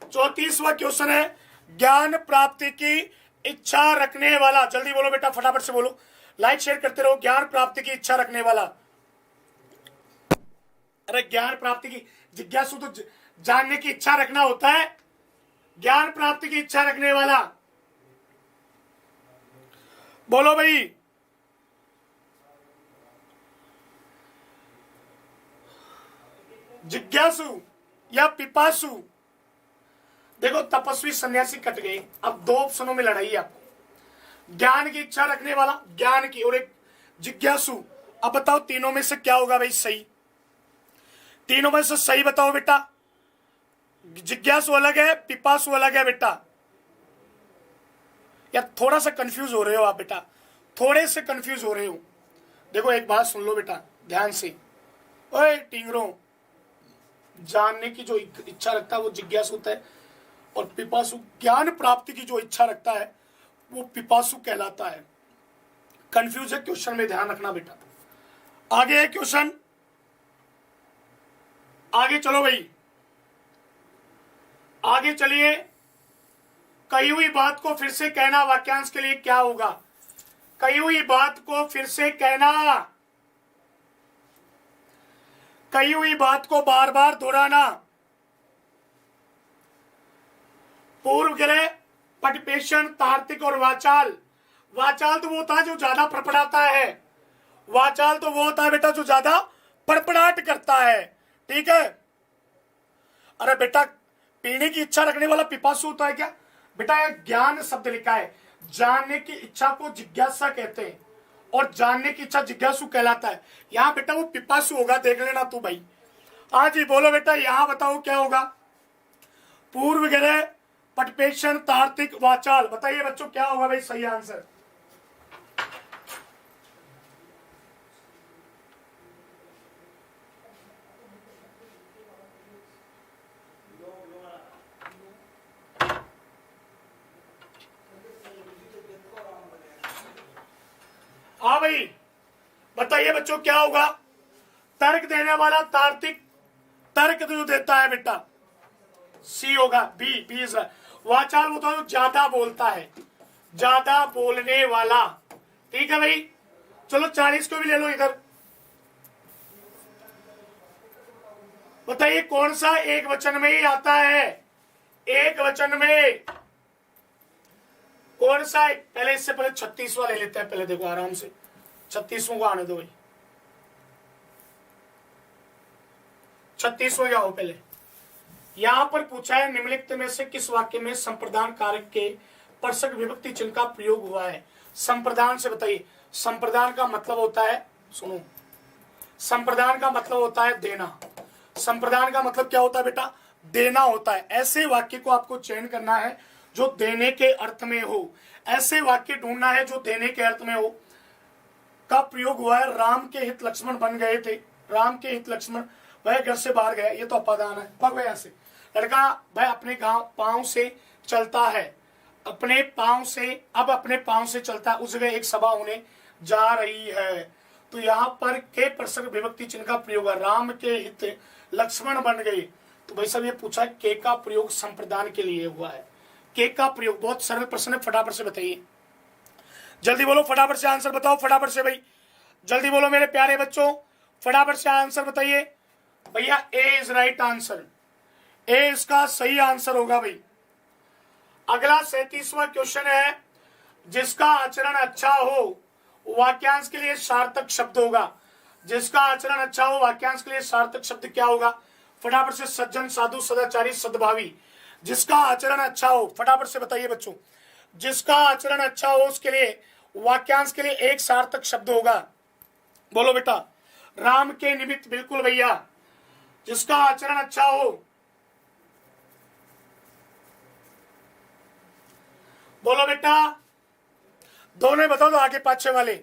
34वां क्वेश्चन है। ज्ञान प्राप्ति की इच्छा रखने वाला, जल्दी बोलो बेटा, फटाफट से बोलो, लाइक शेयर करते रहो। ज्ञान प्राप्ति की इच्छा रखने वाला, अरे ज्ञान प्राप्ति की, जिज्ञासु तो जानने की इच्छा रखना होता है। ज्ञान प्राप्ति की इच्छा रखने वाला, बोलो भाई। जिज्ञासु या पिपासु? देखो, तपस्वी सन्यासी कट गए, अब दो ऑप्शनों में लड़ाई है आपको। ज्ञान की इच्छा रखने वाला, ज्ञान की, और एक जिज्ञासु। अब बताओ तीनों में से क्या होगा भाई सही? तीनों में से सही बताओ बेटा। जिज्ञासु अलग है, पिपासु अलग है बेटा। यार थोड़ा सा कंफ्यूज हो रहे हो आप बेटा, थोड़े से कंफ्यूज हो रहे हो। देखो एक बात सुन लो बेटा ध्यान से, ओए टिंगरो, जानने की जो इच्छा रखता है वो जिज्ञासु होता है, और पिपासु ज्ञान प्राप्ति की जो इच्छा रखता है वो पिपासु कहलाता है। कंफ्यूज है क्वेश्चन में, ध्यान रखना बेटा। आगे है क्वेश्चन, आगे चलो भाई, आगे चलिए। कही हुई बात को फिर से कहना वाक्यांश के लिए क्या होगा? कही हुई बात को फिर से कहना, कही हुई बात को बार बार दोहराना। पूर्वग्रह, पटपेशन, तार्किक और वाचाल। वाचाल तो वो होता है जो ज्यादा फड़फड़ाता है, वाचाल तो वो होता है बेटा जो ज्यादा फड़फड़ाहट करता है, ठीक है। अरे बेटा, पीने की इच्छा रखने वाला पिपासु होता है क्या बेटा? यह ज्ञान शब्द लिखा है, जानने की इच्छा को जिज्ञासा कहते हैं, और जानने की इच्छा जिज्ञासु कहलाता है। यहां बेटा वो पिपासु होगा, देख लेना तू भाई। हाँ जी बोलो बेटा, यहां बताओ क्या होगा? पूर्वग्रह, पटपेशन, तार्किक, वाचाल। बताइए बच्चों क्या होगा भाई सही आंसर? हाँ भाई बताइए बच्चों क्या होगा? तर्क देने वाला तार्किक, तर्क जो देता है बेटा, सी होगा। बी इज वाचाल, वो तो ज्यादा बोलता है, ज्यादा बोलने वाला, ठीक है भाई। चलो 40 को भी ले लो इधर। बताइए कौन सा एक वचन में ही आता है? एक वचन में कौन सा है? पहले इससे पहले 36वां ले लेते हैं, पहले देखो आराम से, 36वां को आने दो भाई। 36वां क्या हो पहले? यहां पर पूछा है निम्नलिखित में से किस वाक्य में संप्रदान कारक के परसक विभक्ति चिन्ह का प्रयोग हुआ है? संप्रदान से बताइए। संप्रदान का मतलब होता है, सुनो, संप्रदान का मतलब होता है देना। संप्रदान का मतलब क्या होता है बेटा? देना होता है। ऐसे वाक्य को आपको चयन करना है जो देने के अर्थ में हो, ऐसे वाक्य ढूंढना है जो देने के अर्थ में हो। का प्रयोग हुआ है, राम के हित लक्ष्मण बन गए थे, राम के हित लक्ष्मण, वह घर से बाहर गया, ये तो अपादान है। पग वह से लड़का वह अपने गांव पांव से चलता है, अपने पांव से, अब अपने पांव से चलता है, उस जगह एक सभा होने जा रही है। तो यहाँ पर के परसक विभक्ति चिन्ह का प्रयोग है, राम के हित लक्ष्मण बन गए। तो भाई साहब ये पूछा के का प्रयोग संप्रदान के लिए हुआ है। के का प्रयोग बहुत सरल प्रश्न है, फटाफट से बताइए, जल्दी बोलो, फटाफट से आंसर बताओ, फटाफट से भाई, जल्दी बोलो मेरे प्यारे बच्चों, फटाफट से आंसर बताइए भैया। ए इज राइट आंसर, ए इसका सही आंसर होगा भाई। अगला 37वां क्वेश्चन है, जिसका आचरण अच्छा हो वाक्यांश के लिए सार्थक शब्द होगा। जिसका आचरण अच्छा हो वाक्यांश के लिए सार्थक शब्द क्या होगा? फटाफट से, सज्जन, साधु, सदाचारी, सद्भावी। जिसका आचरण अच्छा हो, फटाफट से बताइए बच्चों, जिसका आचरण अच्छा हो उसके लिए वाक्यांश के लिए एक सार्थक शब्द होगा। बोलो बेटा, राम के निमित्त, बिल्कुल भैया, जिसका आचरण अच्छा हो। बोलो बेटा, दोनों ही बता दो, आगे पाछे वाले,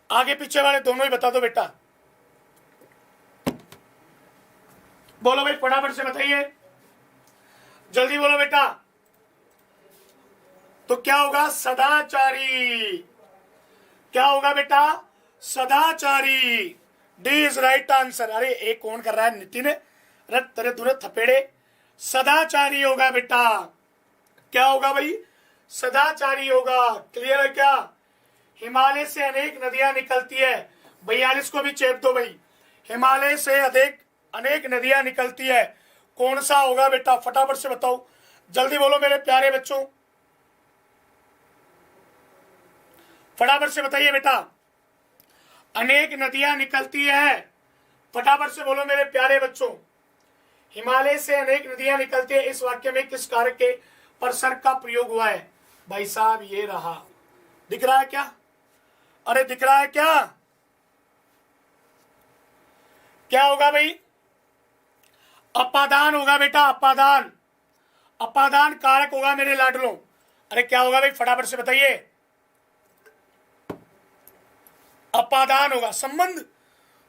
आगे पीछे वाले दोनों ही बता दो बेटा। बोलो भाई, फटाफट से बताइए, जल्दी बोलो बेटा। तो क्या होगा? सदाचारी। क्या होगा बेटा? सदाचारी। D is right answer. अरे एक कौन कर रहा है? नितिन। अरे तेरे दूरे थपेड़े। सदाचारी होगा बेटा। क्या होगा भाई? सदाचारी होगा। क्लियर है क्या? हिमालय से अनेक नदियां निकलती है। 42 को भी चेप दो भाई। हिमालय से अनेक नदियां निकलती है, कौन सा होगा बेटा? फटाफट से बताओ, जल्दी बोलो मेरे प्यारे बच्चों, फटाफट से बताइए बेटा। अनेक नदियां निकलती है, फटाफट से बोलो मेरे प्यारे बच्चों। हिमालय से अनेक नदियां निकलती है, इस वाक्य में किस कारक के परसर्ग का प्रयोग हुआ है? भाई साहब ये रहा। दिख रहा है क्या? अरे दिख रहा है क्या? क्या होगा भाई? अपादान होगा बेटा, अपादान। अपादान कारक होगा मेरे लाडलों। अरे क्या होगा भाई? फटाफट से बताइए। अपादान होगा। संबंध?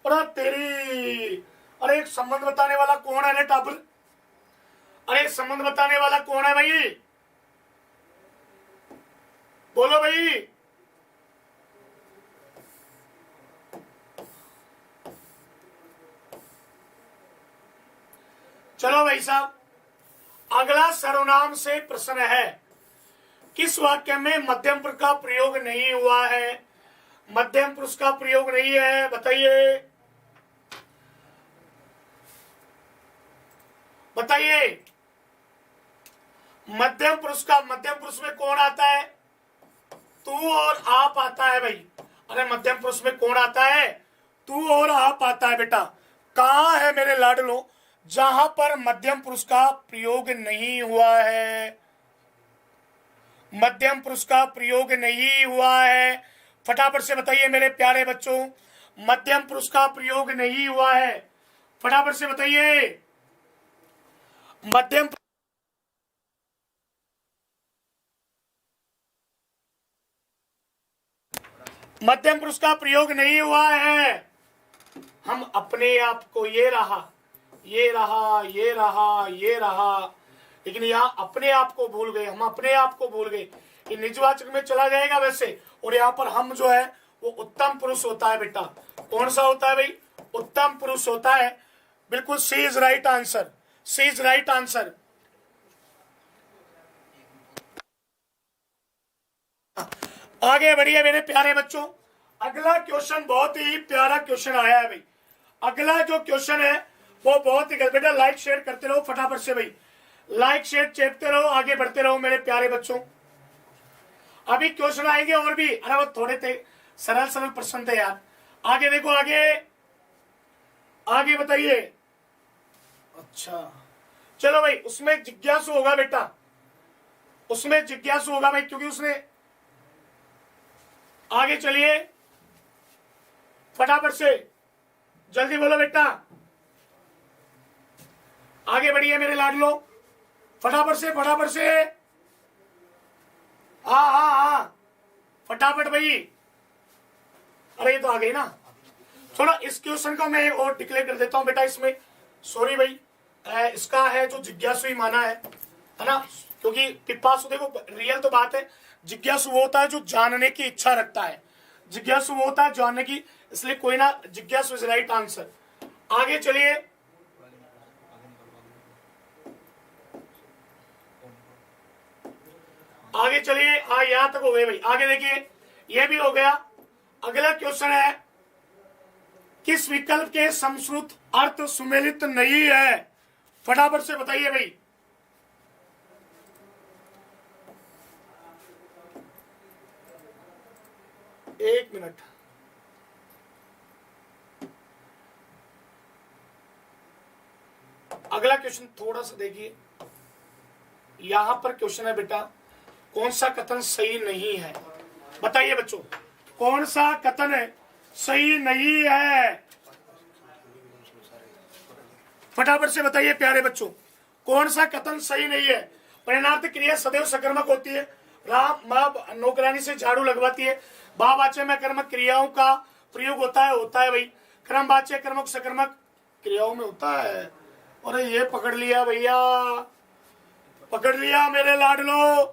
अरे तेरी, अरे एक संबंध बताने वाला कौन है रे टाबर? अरे संबंध बताने वाला कौन है भाई? बोलो भाई। चलो भाई साहब, अगला सर्वनाम से प्रश्न है। किस वाक्य में मध्यम पुरुष का प्रयोग नहीं हुआ है? मध्यम पुरुष का प्रयोग नहीं है, बताइए बताइए। मध्यम पुरुष में कौन आता है? तू और आप आता है भाई। अरे मध्यम पुरुष में कौन आता है? तू और आप आता है बेटा। कहां है मेरे लाडलों जहां पर मध्यम पुरुष का प्रयोग नहीं हुआ है? मध्यम पुरुष का प्रयोग नहीं हुआ है, फटाफट से बताइए मेरे प्यारे बच्चों। मध्यम पुरुष का प्रयोग नहीं हुआ है, फटाफट से बताइए। मध्यम पुरुष का प्रयोग नहीं हुआ है। हम अपने आप को, ये रहा, ये रहा, ये रहा, ये रहा, लेकिन यहाँ अपने आप को भूल गए। हम अपने आप को भूल गए। ये निजवाचक में चला जाएगा वैसे, और यहाँ पर हम जो है वो उत्तम पुरुष होता है बेटा। कौन सा होता है भाई? उत्तम पुरुष होता है। बिल्कुल, C is right answer. C is right answer. आगे बढ़िए मेरे प्यारे बच्चों। अगला क्वेश्चन बहुत ही प्यारा क्वेश्चन आया है भाई। अगला जो क्वेश्चन है वो बहुत ही, बेटा लाइक शेयर करते रहो फटाफट से भाई। लाइक शेयर चेपते रहो, आगे बढ़ते रहो मेरे प्यारे बच्चों। अभी क्वेश्चन आएंगे और भी। अरे वो थोड़े थे, सरल सरल प्रश्न थे यार। आगे देखो, आगे आगे बताइए। अच्छा चलो भाई, उसमें जिज्ञासु होगा बेटा, उसमें जिज्ञासु होगा भाई, क्योंकि उसने, आगे चलिए फटाफट से, जल्दी बोलो बेटा। आगे बढ़िए मेरे लाडलो, फटाफट से फटाफट से। हाँ हाँ हाँ, फटाफट भाई। अरे ये तो आ गई ना। थोड़ा इस क्वेश्चन का मैं और डिक्लेयर कर देता हूं बेटा। इसमें सॉरी भाई, इसका है जो जिज्ञासु ही माना है ना, क्योंकि पिपासु, देखो रियल तो बात है, जिज्ञासु वो होता है जो जानने की इच्छा रखता है। जिज्ञासु वो होता है जानने की, इसलिए कोई ना, जिज्ञासु इज राइट आंसर। आगे चलिए, आगे चलिए। यहां तक हो गए भाई। आगे देखिए, यह भी हो गया। अगला क्वेश्चन है, किस विकल्प के संस्कृत अर्थ सुमेलित नहीं है? फटाफट से बताइए भाई। एक मिनट। अगला क्वेश्चन थोड़ा सा देखिए। यहां पर क्वेश्चन है बेटा, कौन सा कथन सही नहीं है? बताइए बच्चों, कौन सा कथन है सही नहीं है? फटाफट से बताइए प्यारे बच्चों, कौन सा कथन सही नहीं है? परिणार्थ क्रिया सदैव सकर्मक होती है, राम माँ नौकरानी से झाड़ू लगवाती है। भाववाच्य में कर्मक क्रियाओं का प्रयोग होता है भाई। क्रमवाच्य कर्मक सकर्मक क्रियाओं में होता है। अरे ये पकड़ लिया भैया, पकड़ लिया मेरे लाडलो,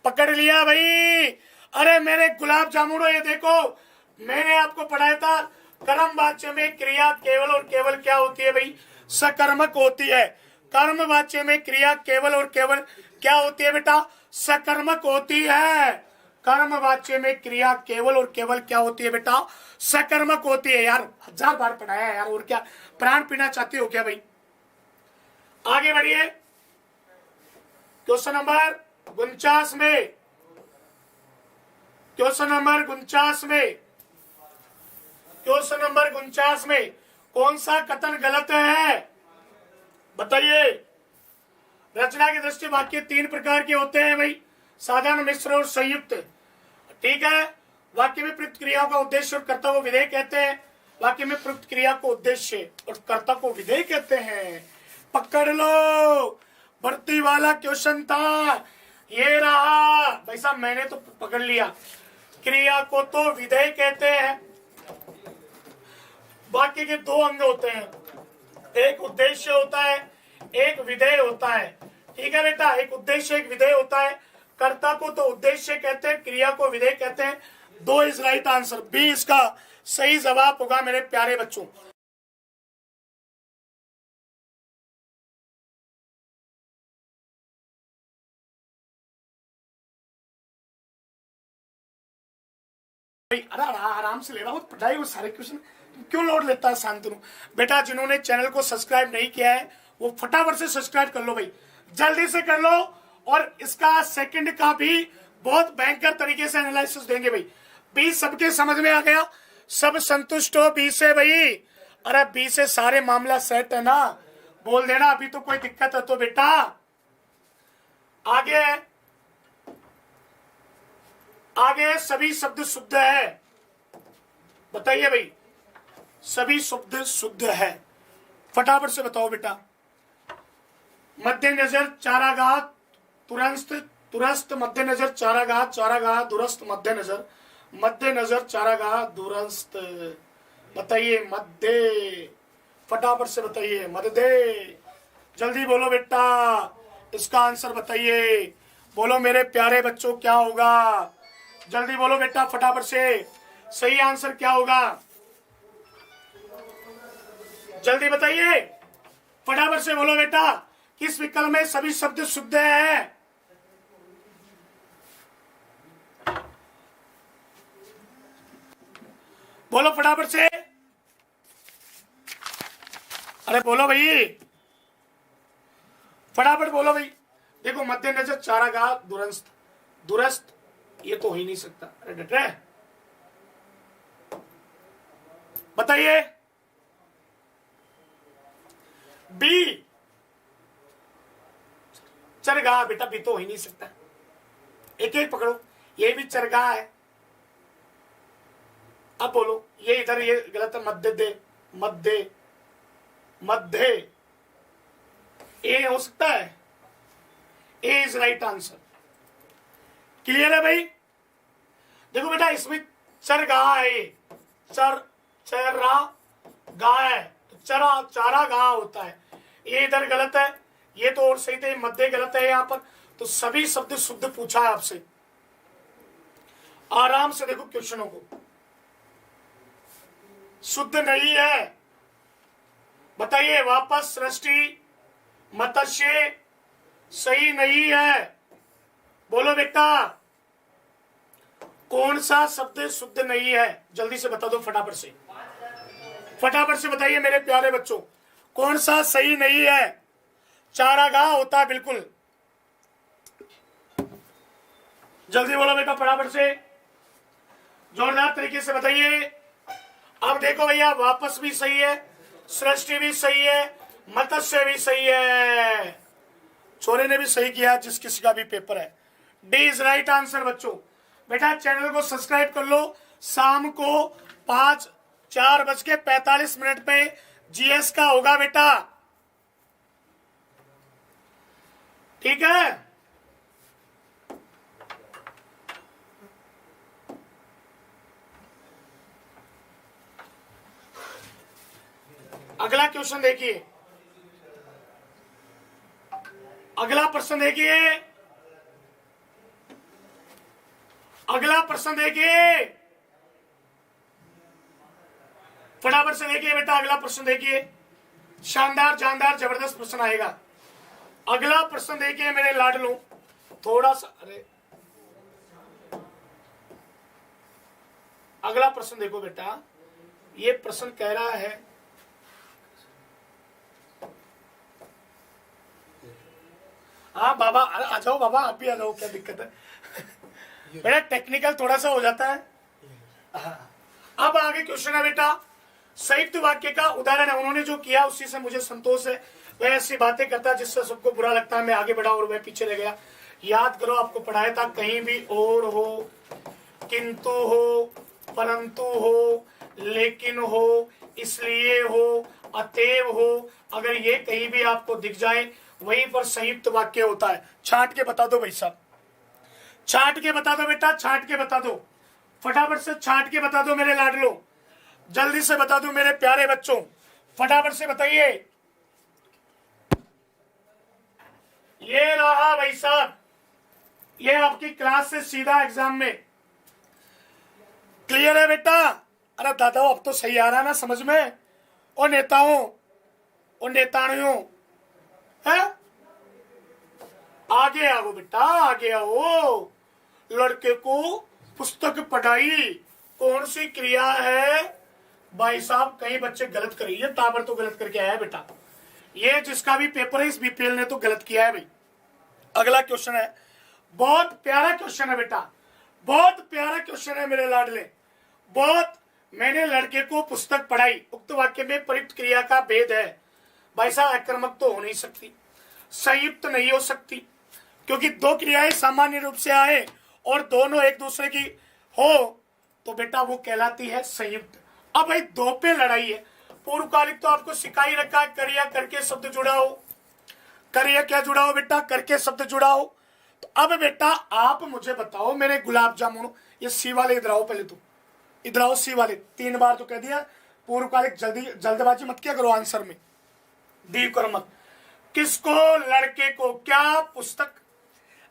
पकड़ लिया भाई। अरे मेरे गुलाब जामुनो, ये देखो मैंने आपको पढ़ाया था कर्म वाच्य में क्रिया केवल और केवल क्या होती है भाई, सकर्मक होती है। कर्म वाच्य में क्रिया केवल और केवल क्या होती है बेटा, सकर्मक होती है। कर्म वाच्य में क्रिया केवल और केवल क्या होती है बेटा, सकर्मक होती है। यार 1000 बार पढ़ाया यार, और क्या प्राण पीना चाहते हो क्या भाई। आगे बढ़िए, क्वेश्चन नंबर 49 में, क्वेश्चन नंबर 49 में, क्वेश्चन नंबर 49 में कौन सा कथन गलत है बताइए। रचना की दृष्टि वाक्य 3 प्रकार के होते हैं भाई, साधारण, मिश्र और संयुक्त। ठीक है, वाक्य में प्रयुक्त क्रियाओं का उद्देश्य और कर्ता को विधेय कहते हैं। वाक्य में प्रयुक्त क्रिया को उद्देश्य और कर्ता को विधेय कहते हैं। पकड़ लो, भर्ती वाला क्वेश्चन था ये रहा भाई साहब, मैंने तो पकड़ लिया। क्रिया को तो विधेय कहते हैं। वाक्य के 2 अंग होते हैं, एक उद्देश्य होता है, एक विधेय होता है। ठीक है बेटा, एक उद्देश्य एक विधेय होता है। कर्ता को तो उद्देश्य कहते हैं, क्रिया को विधेय कहते हैं। 2 इज राइट आंसर, बी इसका सही जवाब होगा मेरे प्यारे बच्चों। अरे आराम से ले रहा हूँ पढ़ाई, वो सारे क्वेश्चन क्यों लोड लेता है शांतनु। बेटा जिन्होंने चैनल को सब्सक्राइब नहीं किया है वो फटाफट से सब्सक्राइब कर लो भाई, जल्दी से कर लो। और इसका सेकंड का भी बहुत भयंकर तरीके से एनालिसिस देंगे भाई। बी सबके समझ में आ गया, सब संतुष्ट हो बी से भाई। अरे बी से सारे मामला सेट है ना, बोल देना अभी तो कोई दिक्कत है तो बेटा। आगे आगे सभी शब्द शुद्ध है बताइए भाई, सभी शब्द शुद्ध है, फटाफट से बताओ बेटा। मध्य नजर चारागाह तुरस्त, तुरस्त मध्य नजर चारागाह, चारागाह दुरस्त मध्य नजर, मध्य नजर चारागाह दुरस्त। बताइए मध्य, फटाफट से बताइए मध्य, जल्दी बोलो बेटा इसका आंसर बताइए। बोलो मेरे प्यारे बच्चों क्या होगा, जल्दी बोलो बेटा फटाफट से, सही आंसर क्या होगा जल्दी बताइए, फटाफट से बोलो बेटा। किस विकल्प में सभी शब्द शुद्ध है, बोलो फटाफट से, अरे बोलो भाई फटाफट बोलो भाई। देखो मध्य नजर चारागाह दुरस्त, दुरस्त ये तो हो ही नहीं सकता। अरे डट रहे बताइए। बी चरगाह, बेटा बी तो हो ही नहीं सकता, एक एक पकड़ो, ये भी चरगाह है। अब बोलो ये इधर ये गलत है, मध्य दे, मध्य मध्य ए हो सकता है, ए इज राइट आंसर। क्लियर है भाई। देखो बेटा इसमें चरगाह है, चर चरा गाह है तो चरा चारा गाह होता है, ये इधर गलत है, ये तो और सही थे, मध्य गलत है यहाँ पर। तो सभी शब्द शुद्ध पूछा है आपसे, आराम से देखो क्वेश्चनों को। शुद्ध नहीं है बताइए, वापस सृष्टि मत्स्य सही नहीं है, बोलो बेटा कौन सा शब्द शुद्ध नहीं है, जल्दी से बता दो फटाफट से, फटाफट से बताइए मेरे प्यारे बच्चों कौन सा सही नहीं है। चारागाह होता है बिल्कुल, जल्दी बोलो बेटा फटाफट से, जोरदार तरीके से बताइए। अब देखो भैया वापस भी सही है, सृष्टि भी सही है, मत्स्य भी सही है, छोरे ने भी सही किया जिस किसी का भी पेपर है। डी इज राइट आंसर बच्चों। बेटा चैनल को सब्सक्राइब कर लो, शाम को 4:45 पे जीएस का होगा बेटा, ठीक है। अगला क्वेश्चन देखिए, अगला प्रश्न देखिए, अगला प्रश्न देखिए, फटाफट से देखिए बेटा, अगला प्रश्न देखिए, शानदार जानदार जबरदस्त प्रश्न आएगा। अगला प्रश्न देखिए मेरे लाडलो, थोड़ा सा, अरे अगला प्रश्न देखो बेटा, ये प्रश्न कह रहा है, हाँ बाबा आ जाओ, बाबा आप भी आ जाओ, क्या दिक्कत है बेटा, टेक्निकल थोड़ा सा हो जाता है। हाँ। अब आगे क्वेश्चन है बेटा, संयुक्त वाक्य का उदाहरण है, उन्होंने जो किया उसी से मुझे संतोष है, वह ऐसी बातें करता है जिससे सबको बुरा लगता है, मैं आगे बढ़ा और वह पीछे रह गया। याद करो, आपको पढ़ाया था, कहीं भी और हो, किंतु हो, परंतु हो, लेकिन हो, इसलिए हो, अतएव हो, अगर ये कहीं भी आपको दिख जाए वहीं पर संयुक्त वाक्य होता है। छांट के बता दो भाई साहब, छांट के बता दो बेटा, छांट के बता दो, फटाफट से छांट के बता दो मेरे लाडलो, जल्दी से बता दो मेरे प्यारे बच्चों, फटाफट से बताइए। ये रहा भाई साहब, ये आपकी क्लास से सीधा एग्जाम में क्लियर है बेटा। अरे दादा अब तो सही आ रहा ना समझ में, और नेताओं और नेताणियों है, आगे आओ बेटा, आगे आओ। लड़के को पुस्तक पढ़ाई कौन सी क्रिया है भाई साहब, कई बच्चे गलत करिए, ताबर तो गलत करके आया है बेटा, ये जिसका भी पेपर है इस बीपीएल ने तो गलत किया है भाई। अगला क्वेश्चन है, बहुत प्यारा क्वेश्चन है बेटा, बहुत प्यारा क्वेश्चन है मेरे लाडले, बहुत। मैंने लड़के को पुस्तक पढ़ाई, उक्त वाक्य में प्रयुक्त क्रिया का भेद है भाई साहब, आक्रमक तो हो नहीं सकती, संयुक्त नहीं हो सकती, क्योंकि दो क्रियाएं सामान्य रूप से आए और दोनों एक दूसरे की हो तो बेटा वो कहलाती है संयुक्त। अब भाई दो पे लड़ाई है, पूर्वकालिक तो आपको सिखा ही रखा है, करिया करके शब्द जुड़ाओ, करिया क्या जुड़ाओ बेटा, करके शब्द जुड़ाओ। तो अब बेटा आप मुझे बताओ मेरे गुलाब जामुन, ये सी वाले इधर आओ, पहले तो इधर आओ, सी वाले 3 बार तो कह दिया, पूर्वकालिक जल्दबाजी मत किया करो आंसर में, दी करो मत। किसको, लड़के को, क्या पुस्तक,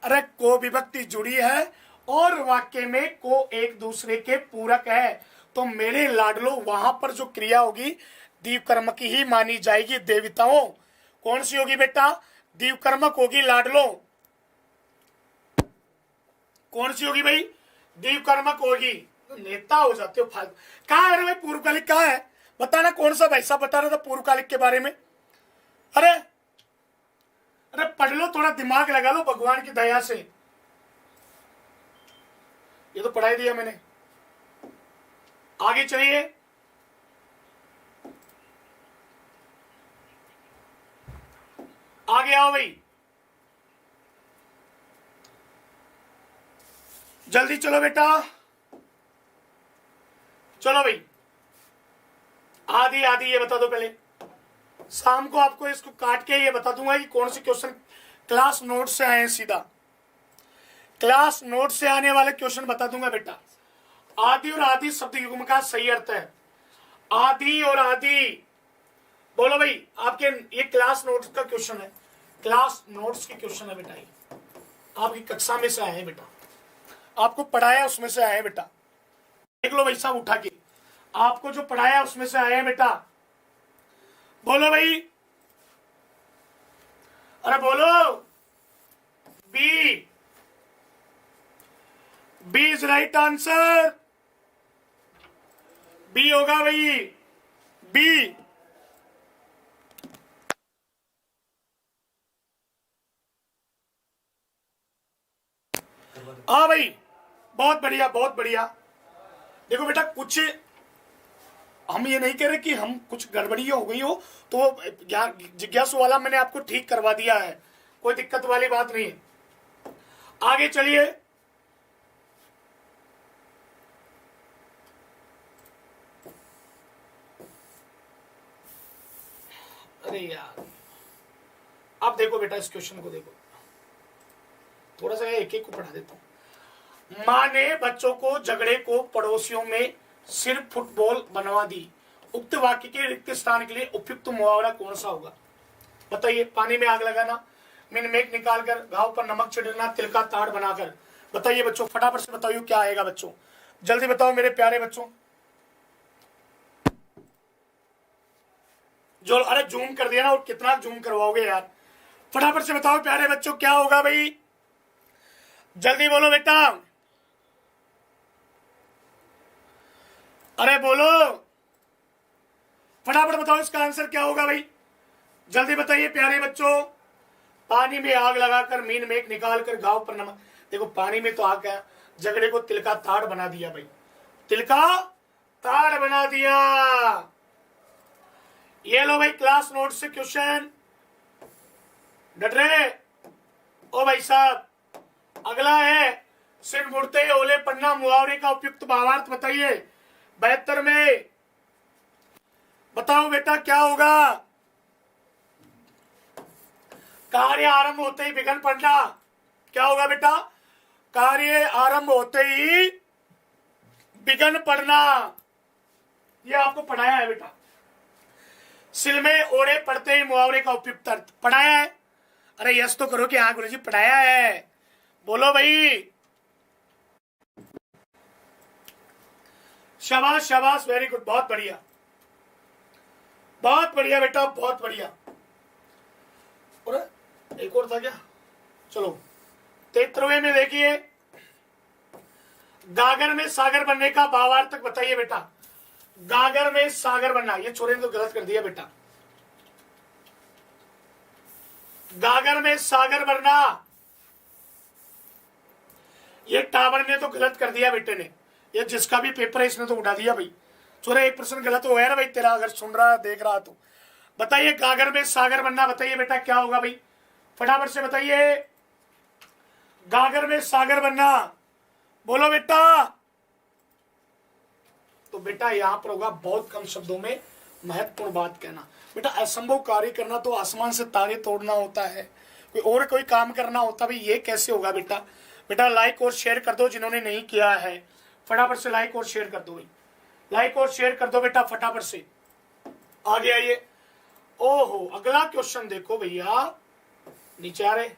अरे को विभक्ति जुड़ी है और वाक्य में को एक दूसरे के पूरक है, तो मेरे लाडलो वहां पर जो क्रिया होगी दीवकर्मक ही मानी जाएगी। देवताओं कौन सी होगी बेटा, दीवकर्मक होगी लाडलो, कौन सी होगी भाई, दीवकर्मक होगी। तो नेता हो जाते हो फालतू, कहा है भाई पूर्वकालिक कहा है, बताना कौन सा भाई साहब बता रहा था पूर्वकालिक के बारे में। अरे अरे पढ़ लो, थोड़ा दिमाग लगा लो भगवान की दया से, ये तो पढ़ाई दिया मैंने। आगे चलिए, आगे आओ भाई, जल्दी चलो बेटा, चलो भाई, आधी आधी ये बता दो पहले, शाम को आपको इसको काट के ये बता दूंगा कि कौन से क्वेश्चन क्लास नोट से आए हैं, सीधा क्लास नोट से आने वाले क्वेश्चन बता दूंगा बेटा। आदि और आदि शब्द युग्म का सही अर्थ है, आदि और आदि, बोलो भाई, आपके ये क्लास नोट्स का क्वेश्चन है, क्लास नोट्स के क्वेश्चन है बेटा, ये आपकी कक्षा में से आए हैं बेटा, आपको पढ़ाया उसमें से आए हैं बेटा, देख लो भाई साहब उठा के, आपको जो पढ़ाया उसमें से आए हैं बेटा, बोलो भाई, अरे बोलो। B, B is right answer, B होगा भाई, बी। हाँ भाई, बहुत बढ़िया बहुत बढ़िया। देखो बेटा, कुछ हम ये नहीं कह रहे कि हम कुछ गड़बड़ी हो गई हो तो जिज्ञासु वाला मैंने आपको ठीक करवा दिया है, कोई दिक्कत वाली बात नहीं है। आगे चलिए, अरे यार, अब देखो बेटा इस क्वेश्चन को देखो, थोड़ा सा एक एक को पढ़ा देता हूं। माँ ने बच्चों को झगड़े को पड़ोसियों में सिर्फ फुटबॉल बनवा दी उक्त वाक्य के रिक्त स्थान के लिए उपयुक्त मुहावरा कौन सा होगा? बताइए। पानी में आग लगाना, मीन मेघ निकालकर, घाव पर नमक छिड़कना, तिल का ताड़ बनाकर। बताइए बच्चों, फटाफट से बताइए क्या आएगा बच्चों, जल्दी बताओ मेरे प्यारे बच्चों। जो अरे जूम कर दिया ना, और कितना जूम करवाओगे यार, फटाफट से बताओ प्यारे बच्चों क्या होगा भाई, जल्दी बोलो बेटा, अरे बोलो फटाफट बताओ इसका आंसर क्या होगा भाई, जल्दी बताइए प्यारे बच्चों। पानी में आग लगाकर, मीन मेघ निकालकर, घाव पर नमक। देखो पानी में तो आग है, झगड़े को तिल का ताड़ बना दिया भाई, तिल का ताड़ बना दिया। ये लो भाई क्लास नोट से क्वेश्चन, डट रहे ओ भाई साहब। अगला है, सिर मुड़ते ओले पन्ना मुहावरे का उपयुक्त भावार्थ बताइए। 72 में बताओ बेटा क्या होगा? कार्य आरंभ होते ही विघ्न पड़ना, क्या होगा बेटा? कार्य आरंभ होते ही विघ्न पड़ना, ये आपको पढ़ाया है बेटा। सिल में ओढ़े पड़ते ही मुहावरे का उपयुक्त अर्थ पढ़ाया है। अरे यस तो करो कि हाँ गुरुजी पढ़ाया है, बोलो भाई। शाबाश शाबाश, वेरी गुड, बहुत बढ़िया, बहुत बढ़िया बेटा, बहुत बढ़िया। और एक और था क्या? चलो 73वें में देखिए, गागर में सागर बनने का भावार्थ बताइए बेटा। गागर में सागर बनना, ये छोरे ने तो गलत कर दिया बेटा। गागर में सागर बनना, ये टावर ने तो गलत कर दिया बेटे ने, ये जिसका भी पेपर है इसने तो उड़ा दिया भाई। छोरे एक प्रश्न गलत हो गया ना भाई तेरा, अगर सुन रहा देख रहा तो बताइए। गागर में सागर बनना बताइए बेटा क्या होगा भाई, फटाफट से बताइए। गागर में सागर बनना, बोलो बेटा। तो बेटा यहां पर होगा बहुत कम शब्दों में महत्वपूर्ण बात कहना। बेटा असंभव कार्य करना तो आसमान से तारे तोड़ना होता है, कोई काम करना होता भाई, ये कैसे होगा बेटा? बेटा लाइक और शेयर कर दो जिन्होंने नहीं किया है, फटाफट से लाइक और शेयर कर दो भाई, लाइक और शेयर कर दो बेटा फटाफट से। आगे आइए। ओहो अगला क्वेश्चन देखो भैया, नीचे आ रहे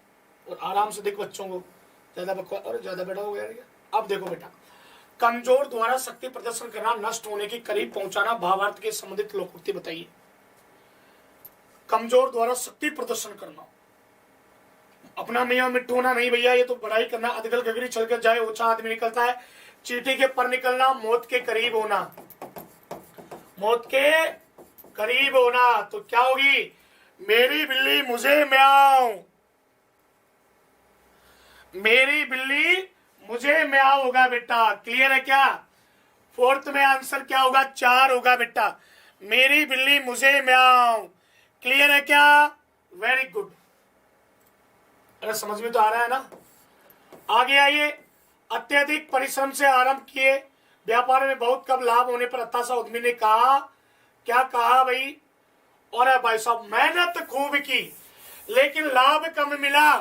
और आराम से देखो बच्चों को, ज्यादा बकवास और ज्यादा बड़ा हो गया। अब देखो बेटा, कमजोर द्वारा शक्ति प्रदर्शन करना, नष्ट होने के करीब पहुंचाना, भावार्थ के संबंधित लोकोक्ति बताइए। कमजोर द्वारा शक्ति प्रदर्शन करना, अपना मियाँ मिट्टू होना नहीं भैया, ये तो बड़ाई करना। अधगल गगरी चल कर जाए ऊंचा आदमी निकलता है, चींटी के पर निकलना, मौत के करीब होना, मौत के करीब होना। तो क्या होगी? मेरी बिल्ली मुझे म्याऊं, मेरी बिल्ली मुझे म्याऊं होगा बेटा। क्लियर है क्या? फोर्थ में आंसर क्या होगा? 4 होगा बेटा, मेरी बिल्ली मुझे म्याऊं। क्लियर है क्या? Very good. अरे समझ में तो आ रहा है ना? आगे आइए। अत्यधिक परिश्रम से आरंभ किए व्यापार में बहुत कम लाभ होने पर हताशा उद्यमी ने कहा, क्या कहा भाई? और भाई साहब मेहनत खूब की लेकिन लाभ कम मिला,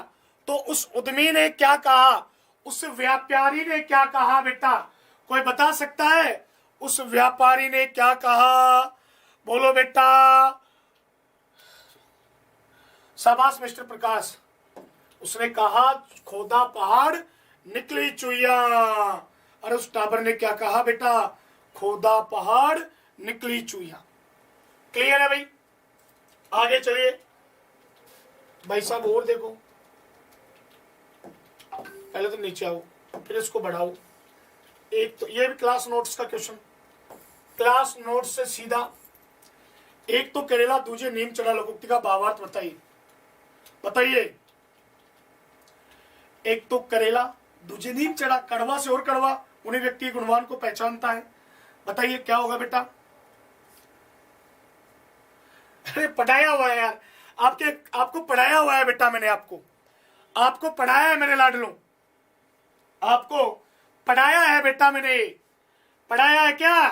तो उस उद्यमी ने क्या कहा? उस व्यापारी ने क्या कहा बेटा? कोई बता सकता है उस व्यापारी ने क्या कहा? बोलो बेटा। शाबाश मिस्टर प्रकाश। उसने कहा खोदा पहाड़ निकली चुईया। अरे उस टाबर ने क्या कहा बेटा? खोदा पहाड़ निकली चुईया। क्लियर है भाई? आगे चलिए भाई साहब, और देखो, पहले तो नीचे आओ फिर इसको बढ़ाओ। एक तो ये भी क्लास नोट्स का क्वेश्चन, क्लास नोट्स से सीधा। एक तो करेला दूजे नीम चढ़ा लोकोक्ति का भावार्थ बताइए। बताइए, एक तो करेला दूजे नीम चढ़ा, कड़वा से और कड़वा उन्हीं व्यक्ति गुणवान को पहचानता है। बताइए क्या होगा बेटा? अरे पढ़ाया हुआ है यार, आपको पढ़ाया हुआ है बेटा, मैंने आपको पढ़ाया है मेरे लाडलों, आपको पढ़ाया है बेटा, मैंने पढ़ाया है क्या?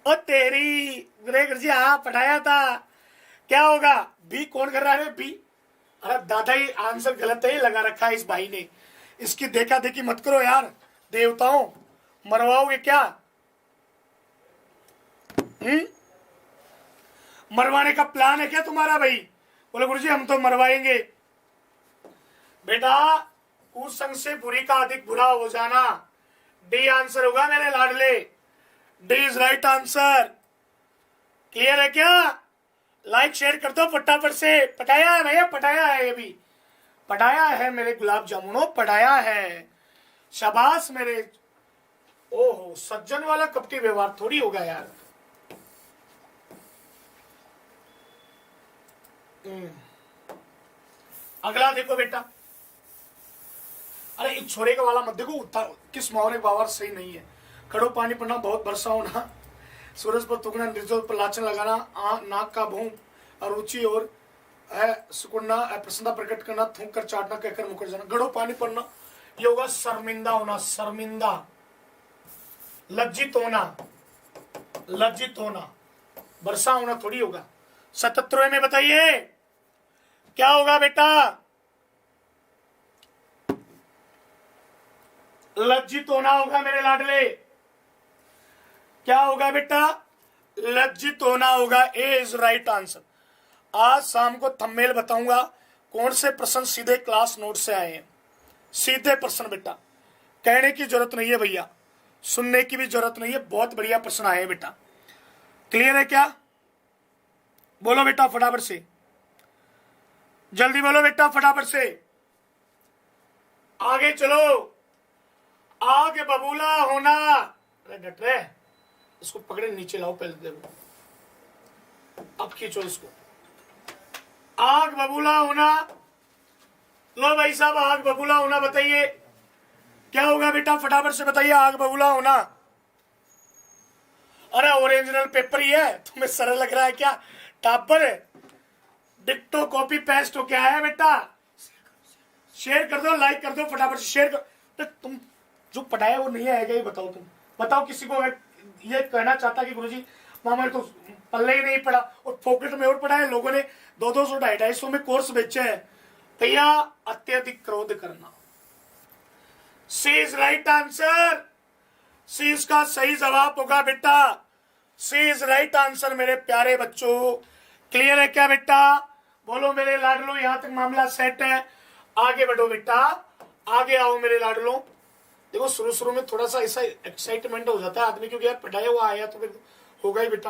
ओ तेरी गुरु जी, हाँ पढ़ाया था। क्या होगा? बी कौन कर रहा है? बी। अरे दादा ही आंसर गलत है लगा रखा है इस भाई ने, इसकी देखा देखी मत करो यार, देवताओं मरवाओगे क्या? मरवाने का प्लान है क्या तुम्हारा भाई? बोले गुरुजी हम तो मरवाएंगे। बेटा कुसंग से बुरी का अधिक बुरा हो जाना, डी आंसर होगा मेरे लाडले। D is right answer. Clear है क्या? लाइक शेयर कर दो फटाफट से। पटाया है भैया, पटाया है, ये भी पटाया है मेरे गुलाब जामुनों, पटाया है। शाबाश मेरे। ओहो सज्जन वाला कपटी व्यवहार थोड़ी होगा यार। अगला देखो बेटा। अरे इस छोरे का वाला मत देखो, किस मोहरे बावर सही नहीं है। खड़ो पानी पड़ना, बहुत बरसा होना, सूरज पर तुगना, निर्जल पर लाचन लगाना, नाक का भूम, अरुचि और सुकुड़ना, प्रसन्नता प्रकट करना, थूक कर चाटना, कहकर मुकर जाना। गड़ो पानी पड़ना ये होगा शर्मिंदा होना, शर्मिंदा, लज्जित होना, लज्जित होना। वर्षा होना थोड़ी होगा। 77 में बताइए क्या होगा बेटा? लज्जित होना होगा मेरे लाडले। क्या होगा बेटा? लज्जित होना होगा। ए इज राइट आंसर। आज शाम को थंबनेल बताऊंगा कौन से प्रश्न सीधे क्लास नोट से आए हैं। सीधे प्रश्न बेटा, कहने की जरूरत नहीं है भैया, सुनने की भी जरूरत नहीं है। बहुत बढ़िया प्रश्न आए हैं बेटा। क्लियर है क्या? बोलो बेटा फटाफट से, जल्दी बोलो बेटा फटाफट से। आगे चलो। आगे बबूला होना। अरे डट रहे, इसको पकड़े नीचे लाओ पहले, देखो अब खींचो इसको। आग बबूला होना। लो भाई साहब, आग बबूला होना बताइए क्या होगा बेटा? फटाफट से बताइए आग बबूला होना। अरे ओरिजिनल पेपर ही है, तुम्हें सरल लग रहा है क्या? टापर डिक्टो कॉपी पेस्ट हो क्या है बेटा? शेयर कर दो, लाइक कर दो फटाफट से, शेयर कर। तो तुम जो पढ़ाया वो नहीं आएगा, ये बताओ। तुम बताओ किसी को अगर ये कहना चाहता कि गुरुजी मामा तो पल्ले ही नहीं पड़ा और पॉकेट में और पड़ा है, लोगों ने 200 250 में कोर्स बेचे हैं। भैया अत्यधिक क्रोध करना। सी इज राइट आंसर। सी इसका सही जवाब होगा बेटा। सी इज राइट आंसर मेरे प्यारे बच्चों। क्लियर है क्या बेटा? बोलो मेरे लाडलो, यहां तक मामला सेट है। आगे बढ़ो बेटा, आगे आओ मेरे लाडलो। देखो शुरू शुरू में थोड़ा सा ऐसा एक्साइटमेंट हो जाता है आदमी, क्योंकि यार पढ़ाया हुआ आया तो फिर होगा ही बेटा।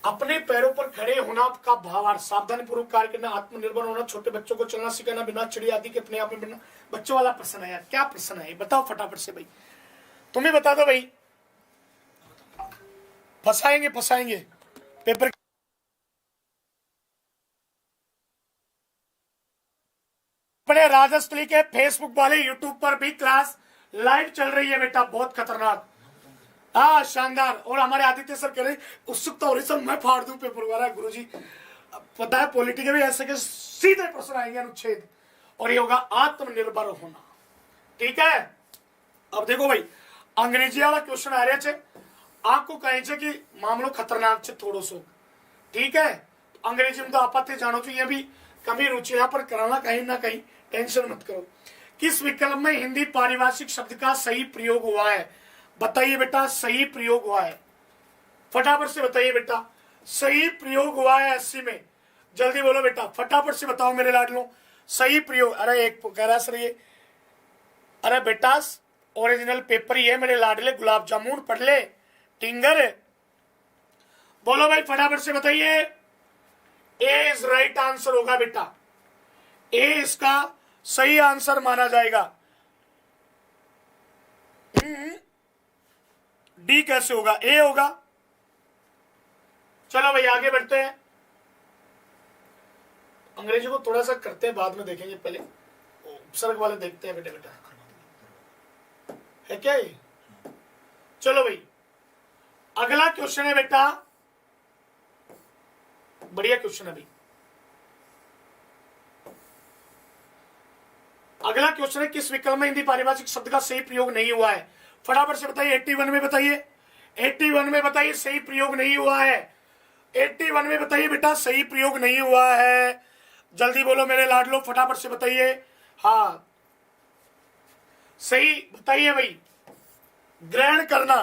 अपने पैरों पर खड़े होना का भावार्थ, सावधानी पूर्वक कार्य करना, आत्मनिर्भर होना, छोटे बच्चों को चलना सिखाना, बिना चिड़िया आदि के अपने आप में बनना। बच्चों वाला प्रश्न है यार, क्या प्रश्न है बताओ फटाफट से भाई, तुम्हें बता दो भाई। फंसाएंगे फंसाएंगे पेपर। अपने राजस्थली के फेसबुक वाले यूट्यूब पर भी क्लास लाइव चल रही है बेटा, बहुत खतरनाक। हाँ शानदार। और हमारे आदित्य सर कह रहे उत्सुकता हो रही सर मैं फाड़ दूं पेपर वाला। गुरुजी पता है पॉलिटी के भी ऐसे के सीधे प्रश्न आएंगे अनुच्छेद, और ये होगा आत्मनिर्भर होना। ठीक है, अब देखो भाई अंग्रेजी वाला क्वेश्चन आ रहा है। आपको कहे कि मामलो खतरनाक है थोड़ो सो। ठीक है, तो अंग्रेजी में तो आपत्ति जानो चाहिए भी कभी रुचि यहाँ पर कराना कहीं ना कहीं, टेंशन मत करो। किस विकल्प में हिंदी पारिभाषिक शब्द का सही प्रयोग हुआ है? बताइए बेटा, सही प्रयोग हुआ है, फटाफट से बताइए बेटा। सही प्रयोग हुआ है 80 में, जल्दी बोलो बेटा, फटाफट से बताओ मेरे लाडलो। सही प्रयोग। अरे एक कह रहा सर ये, अरे बेटा ओरिजिनल पेपर ही है मेरे लाडले, गुलाब जामुन पढ़ ले टिंगर। बोलो भाई फटाफट से बताइए। ए इज राइट आंसर होगा बेटा। ए इसका सही आंसर माना जाएगा। डी कैसे होगा? ए होगा। चलो भाई आगे बढ़ते हैं। अंग्रेजी को थोड़ा सा करते हैं, बाद में देखेंगे, पहले उपसर्ग वाले देखते हैं बेटा। बेटा है क्या ये? चलो भाई अगला क्वेश्चन है बेटा, बढ़िया क्वेश्चन है भाई। अगला क्वेश्चन है किस विकल्प में हिंदी पारिभाषिक शब्द का सही प्रयोग नहीं हुआ है? फटाफट से बताइए। 81 में बताइए, 81 में बताइए सही प्रयोग नहीं हुआ है। 81 में बताइए बेटा सही प्रयोग नहीं हुआ है। जल्दी बोलो मेरे लाडलो, फटाफट से बताइए। हाँ सही बताइए भाई। ग्रहण करना,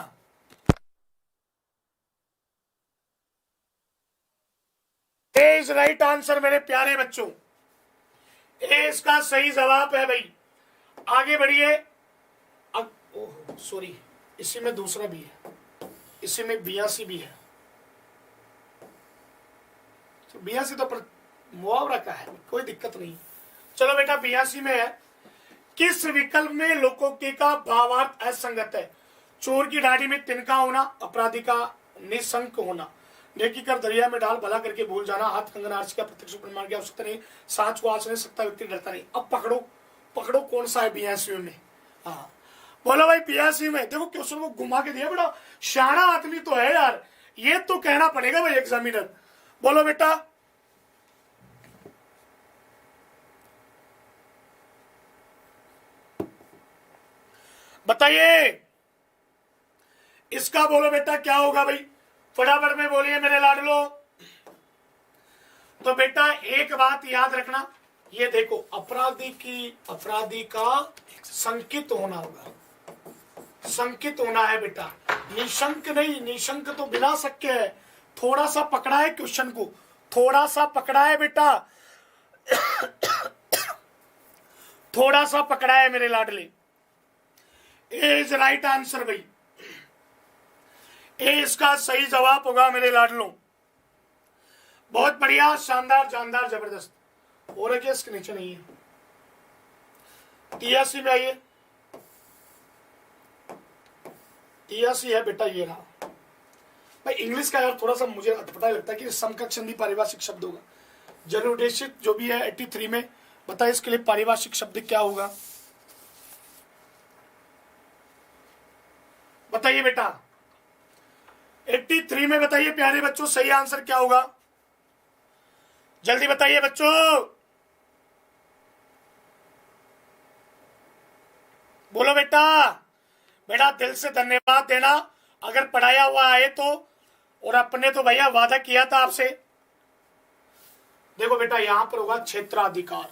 ए इज राइट आंसर मेरे प्यारे बच्चों, ए इसका सही जवाब है भाई। आगे बढ़िए। अब ओह सॉरी, इसी में दूसरा भी है, इसी में 82 भी है। तो 82 तो मुहावरा का है, कोई दिक्कत नहीं। चलो बेटा 82 में है, किस विकल्प में लोकोक्ति का भावार्थ असंगत है? चोर की दाढ़ी में तिनका होना, अपराधी का निशंक होना, नेकी कर दरिया में डाल, भला करके भूल जाना, हाथ कंगन आरसी का प्रत्यक्ष प्रमाण की आवश्यकता नहीं, सांच को आंच नहीं सकता व्यक्ति डरता नहीं। अब पकड़ो पकड़ो कौन सा है 82 में? हाँ बोलो भाई 82 में। देखो क्वेश्चन को घुमा के दिया बेटा, शाना आदमी तो है यार, ये तो कहना पड़ेगा भाई एग्जामिनर। बोलो बेटा। बताइए इसका बोलो बेटा क्या होगा भाई, फटाफट में बोलिए मेरे लाडलो। तो बेटा एक बात याद रखना, ये देखो अपराधी का संकित होना होगा, संकित होना है बेटा, निशंक नहीं। निशंक तो बिना शक के है। थोड़ा सा पकड़ा है क्वेश्चन को, थोड़ा सा पकड़ा है बेटा थोड़ा सा पकड़ा है मेरे लाडले। ए इज राइट आंसर भाई, ए इसका सही जवाब होगा मेरे लाडलों। बहुत बढ़िया, शानदार, जानदार, जबरदस्त। और क्या इसके नीचे नहीं है? 83 में आइए, 83 है बेटा, ये रहा भाई। इंग्लिश का यार थोड़ा सा मुझे पता लगता है कि समकक्ष संधि पारिभाषिक शब्द होगा। जरूरदेशित जो भी है 83 में, बताइए इसके लिए पारिभाषिक शब्द क्या होगा? बताइए बेटा 83 में, बताइए प्यारे बच्चों सही आंसर क्या होगा? जल्दी बताइए बच्चों। बोलो बेटा। बेटा दिल से धन्यवाद देना अगर पढ़ाया हुआ आए तो, और अपने तो भैया वादा किया था आपसे। देखो बेटा यहां पर होगा क्षेत्राधिकार,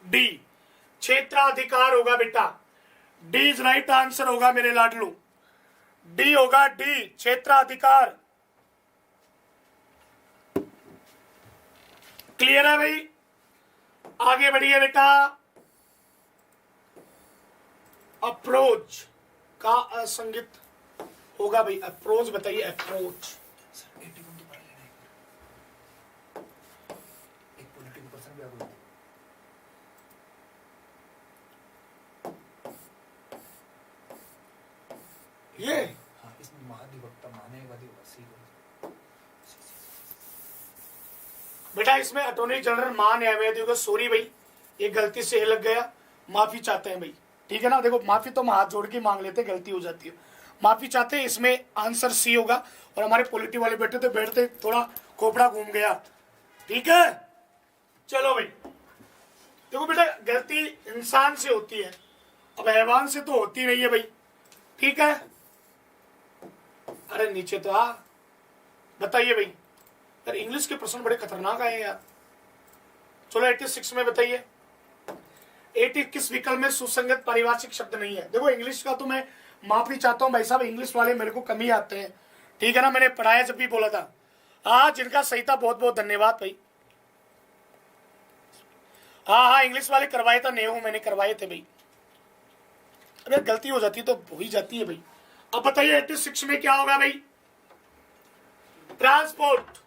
डी क्षेत्राधिकार होगा बेटा। डी इज राइट आंसर होगा मेरे लाडलू, डी होगा, डी क्षेत्राधिकार। क्लियर है भाई? आगे बढ़िए बेटा। अप्रोच का असंगित होगा भाई, अप्रोच बताइए, अप्रोच। ये हाँ, इसमें महाधिवक्ता मानेवादी बेटा इसमें अटॉर्नी जनरल मान न्यायवादी होगा। सॉरी भाई, ये गलती से लग गया, माफी चाहते हैं भाई, ठीक है ना। देखो माफी तो हम हाथ जोड़ के मांग लेते, गलती हो जाती है, माफी चाहते हैं। इसमें आंसर सी होगा। और हमारे पॉलिटी वाले बैठे थे, बैठते थोड़ा खोपड़ा घूम गया, ठीक है। चलो भाई देखो बेटा, गलती इंसान से होती है, अब हैवान से तो होती नहीं है भाई, ठीक है। अरे नीचे तो आ, बताइए भाई। यार इंग्लिश के प्रश्न बड़े खतरनाक आए यार। चलो 86 में बताइए, 80 किस विकल्प में सुसंगत पारिभाषिक शब्द नहीं है? देखो इंग्लिश का तो मैं माफी चाहता हूं भाई साहब, इंग्लिश वाले मेरे को कम ही आते हैं, ठीक है ना। मैंने पढ़ाया जब भी बोला था। हाँ जिनका सही था बहुत बहुत धन्यवाद भाई। हाँ इंग्लिश वाले करवाए था, नेहू मैंने करवाए थे भाई। अगर गलती हो जाती तो हो ही जाती है भाई। अब बताइए 86 में क्या होगा भाई? ट्रांसपोर्ट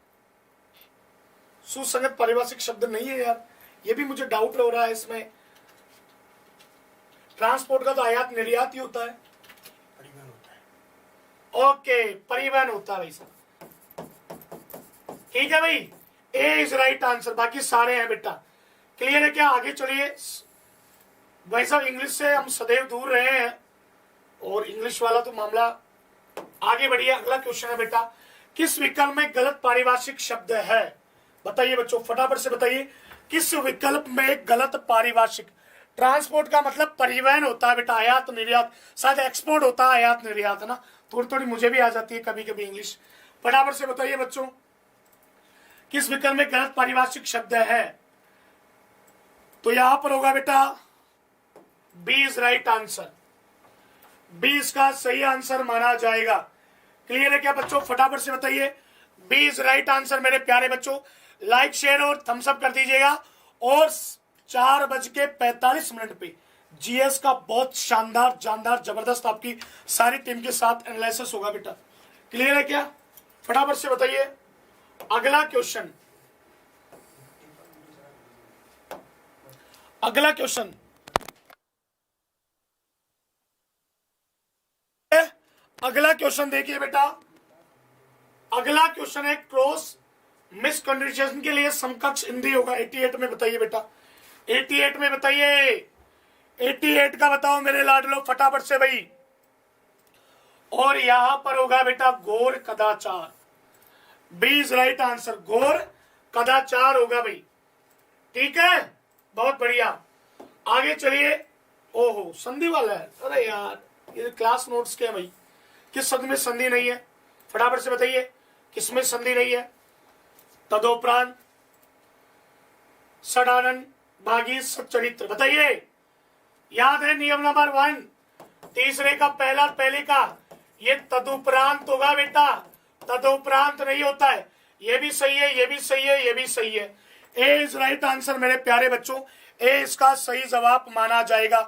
सुसंगत पारिभाषिक शब्द नहीं है यार, ये भी मुझे डाउट हो रहा है इसमें। ट्रांसपोर्ट का तो आयात निर्यात ही होता है, परिवहन होता है। ओके परिवहन होता है भाई साहब, ठीक है भाई। ए इज राइट आंसर, बाकी सारे हैं बेटा। क्लियर है क्या? आगे चलिए भाई साहब, इंग्लिश से हम सदैव दूर रहे हैं और इंग्लिश वाला तो मामला। आगे बढ़िए, अगला क्वेश्चन है बेटा, किस विकल्प में गलत पारिभाषिक शब्द है? बताइए बच्चों फटाफट से बताइए, किस विकल्प में गलत पारिभाषिक? ट्रांसपोर्ट का मतलब परिवहन होता है बेटा, आयात निर्यात, शायद एक्सपोर्ट होता है, आयात निर्यात है ना। थोड़ी थोड़ी मुझे भी आ जाती है कभी कभी इंग्लिश। फटाफट से बताइए बच्चों, किस विकल्प में गलत पारिभाषिक शब्द है? तो यहां पर होगा बेटा B is right answer, B इसका सही आंसर माना जाएगा। क्लियर है क्या बच्चों? फटाफट से बताइए, बी इज राइट आंसर मेरे प्यारे बच्चों। लाइक शेयर और थम्स अप कर दीजिएगा। और 4:45 पे जीएस का बहुत शानदार जानदार जबरदस्त आपकी सारी टीम के साथ एनालिसिस होगा बेटा। क्लियर है क्या? फटाफट से बताइए अगला क्वेश्चन। अगला क्वेश्चन देखिए बेटा। अगला क्वेश्चन है क्रॉस मिसकंडीशन के लिए समकक्ष हिंदी होगा 88 में। बताइए बेटा 88 में बताइए। 88 का बताओ मेरे लाडलो फटाफट से भाई। और यहां पर होगा बेटा घोर कदाचार। बी इज राइट आंसर, घोर कदाचार होगा भाई। ठीक है, बहुत बढ़िया। आगे चलिए। ओहो संधि वाला है, अरे यार ये क्लास नोट्स के भाई। किस शब्द में संधि नहीं है फटाफट से बताइए, किसमें संधि नहीं है? तदोपरांत, सडानन, भागी, सच्चरित्र। बताइए, याद है नियम नंबर 1, तीसरे का पहला पहले का ये तदुपरांत होगा बेटा, तदुपरांत नहीं होता है। ये भी सही है, ये भी सही है, ये भी सही है। ए इज राइट आंसर मेरे प्यारे बच्चों। ए इसका सही जवाब माना जाएगा।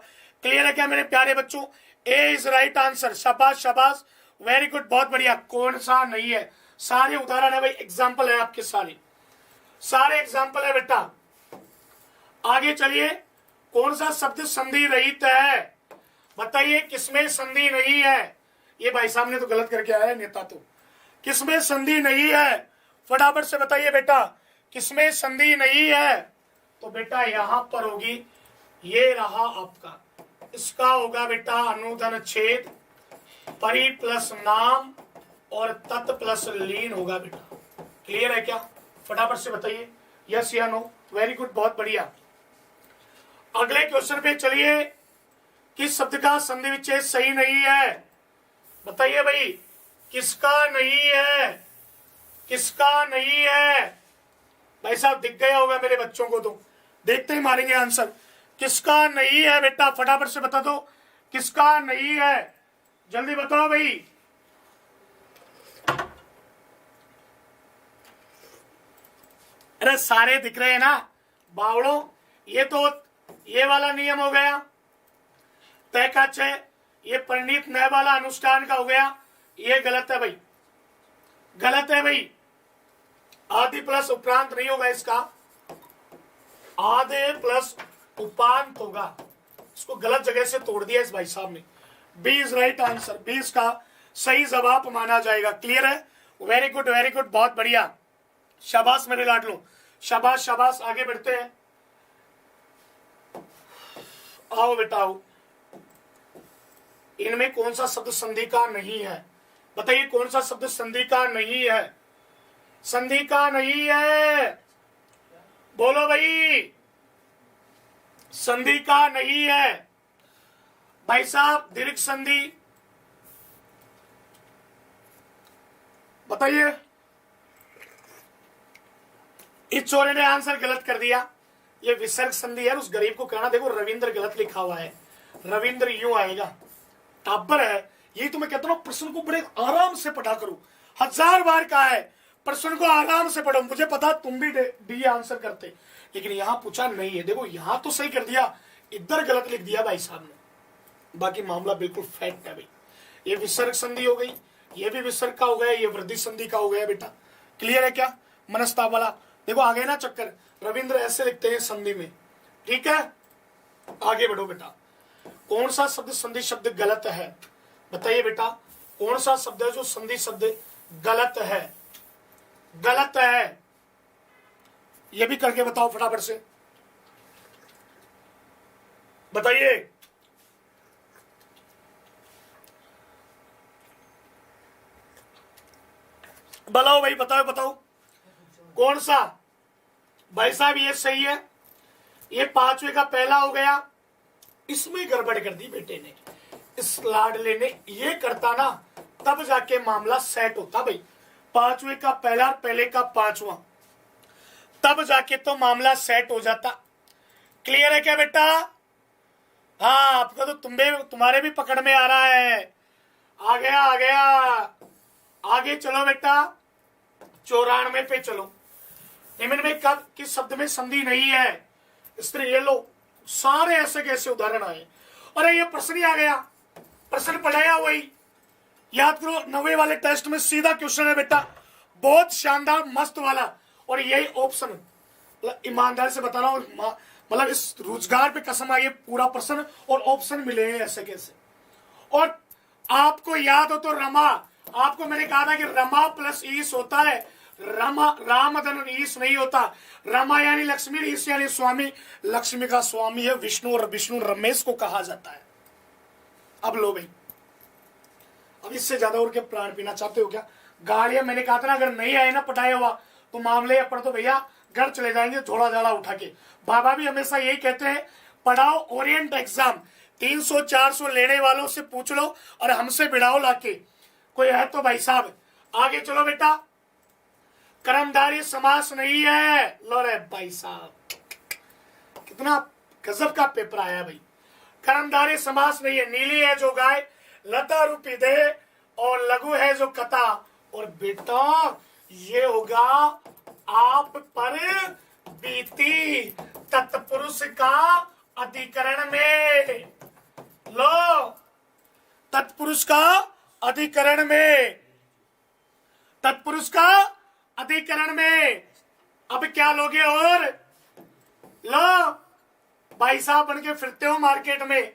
क्लियर है क्या मेरे प्यारे बच्चों? ए इज राइट आंसर। शाबाश शाबाश, वेरी गुड, बहुत बढ़िया। कौन सा नहीं है? सारे उदाहरण है भाई, एग्जाम्पल है आपके, सारे एग्जाम्पल है बेटा। आगे चलिए। कौन सा शब्द संधि रहित है? बताइए किसमें संधि नहीं है? ये भाई साहब ने तो गलत करके आया है नेता। तो किसमें संधि नहीं है फटाफट से बताइए बेटा, किसमें संधि नहीं है? तो बेटा यहां पर होगी, ये रहा आपका, इसका होगा बेटा अनुधन छेद, परि प्लस नाम और तत् प्लस लीन होगा बेटा। क्लियर है क्या? फटाफट से बताइए यस या नो। वेरी गुड, बहुत बढ़िया। अगले क्वेश्चन पे चलिए। किस शब्द का संधि विच्छेद सही नहीं है? बताइए भाई, किसका नहीं है? किसका नहीं है? भाई साहब दिख गया होगा मेरे बच्चों को, तो देखते ही मारेंगे आंसर। किसका नहीं है बेटा फटाफट से बता दो, किसका नहीं है? जल्दी बताओ भाई। अरे सारे दिख रहे हैं ना बावड़ो। ये तो ये वाला नियम हो गया तय का चय, ये परिणीत नय वाला अनुष्ठान का हो गया। ये गलत है भाई, गलत है भाई। आदि प्लस उपरांत नहीं होगा इसका, आधे प्लस उपांत होगा। इसको गलत जगह से तोड़ दिया इस भाई साहब ने। B is right answer, B इसका सही जवाब माना जाएगा। क्लियर है? वेरी गुड वेरी गुड, बहुत बढ़िया। शाबाश मेरे लाडलो, शाबाश शाबाश। आगे बढ़ते हैं। आओ बेटा आओ। इनमें कौन सा शब्द संधि का नहीं है? बताइए कौन सा शब्द संधि का नहीं है? संधि का नहीं है, बोलो भाई। संधि का नहीं है भाई साहब। दीर्घ संधि बताइए। इस चोरे ने आंसर गलत कर दिया। ये विसर्ग संधि है। उस गरीब को कहना देखो रविंद्र गलत लिखा हुआ है, रविंद्र यूं आएगा। टाबर है यही तो मैं कहता हूं, प्रश्न को बड़े आराम से पढ़ा करो। 1000 बार कहा है प्रश्न को आराम से पढ़ो। मुझे पता तुम भी डी आंसर करते, लेकिन यहां पूछा नहीं है। देखो यहां तो सही कर दिया, इधर गलत लिख दिया भाई साहब ने। बाकी मामला बिल्कुल फैक्ट है भाई। ये विसर्ग संधि हो गई, ये भी विसर्ग का हो गया, ये वृद्धि संधि का हो गया बेटा। क्लियर है क्या? मनस्ताप वाला देखो आ गया ना चक्कर। रविंद्र ऐसे लिखते हैं संधि में। ठीक है, आगे बढ़ो बेटा। कौन सा शब्द संधि शब्द गलत है? बताइए बेटा, कौन सा शब्द है जो संधि शब्द गलत है? गलत है, ये भी करके बताओ फटाफट से, बताइए। बताओ भाई, बताओ बताओ कौन सा? भाई साहब ये सही है, ये 5वें का पहला हो गया। इसमें गड़बड़ कर दी बेटे ने, इस लाडले ने। ये करता ना तब जाके मामला सेट होता भाई। 5वें का पहला, पहले का 5वां, तब जाके तो मामला सेट हो जाता। क्लियर है क्या बेटा? हाँ, आपका तो तुम्हारे भी पकड़ में आ रहा है। आ गया आ गया। आगे चलो बेटा, 94 पे चलो। निम्न में कब किस शब्द में संधि नहीं है? स्त्री। ये लो सारे ऐसे कैसे उदाहरण आए। अरे ये प्रश्न ही आ गया, प्रश्न पढ़ाया वही याद करो। 90 वाले टेस्ट में सीधा क्वेश्चन है बेटा, बहुत शानदार मस्त वाला। और यही ऑप्शन, ईमानदारी से बता रहा हूं, मतलब इस रोजगार पे कसम आई, पूरा प्रश्न और ऑप्शन मिले हैं ऐसे कैसे। और आपको याद हो तो रमा, आपको मैंने कहा था कि रमा प्लस ईश होता है, रमा राम धन ईश नहीं होता। रमा यानी लक्ष्मी, ईश यानी स्वामी। लक्ष्मी का स्वामी है विष्णु और विष्णु रमेश को कहा जाता है। अब लो भाई, अब इससे ज्यादा और क्या प्राण पीना चाहते हो क्या? गालियां मैंने कहा था ना, अगर नहीं आए ना पटाया हुआ तो मामले अपन तो भैया घर चले जाएंगे झोला झाड़ा उठा के। बाबा भी हमेशा यही कहते हैं, पढ़ाओ ओरिएंट एग्जाम, 300-400 लेने वालों से पूछ लो और हमसे बिड़ाओ लाके। कोई है तो भाई साहब आगे चलो बेटा। कर्मधारय समास नहीं है। लो रे भाई साहब, कितना गजब का पेपर आया भाई। कर्मधारय समास नहीं है। नीली है जो गाय, लता रूपी दे, और लघु है जो कथा। और बेटा ये होगा आप पर बीती तत्पुरुष का अधिकरण में। लो तत्पुरुष का अधिकरण में, तत्पुरुष का अधिकरण में। अब क्या लोगे? और लो भाई साहब बन के फिरते हो मार्केट में,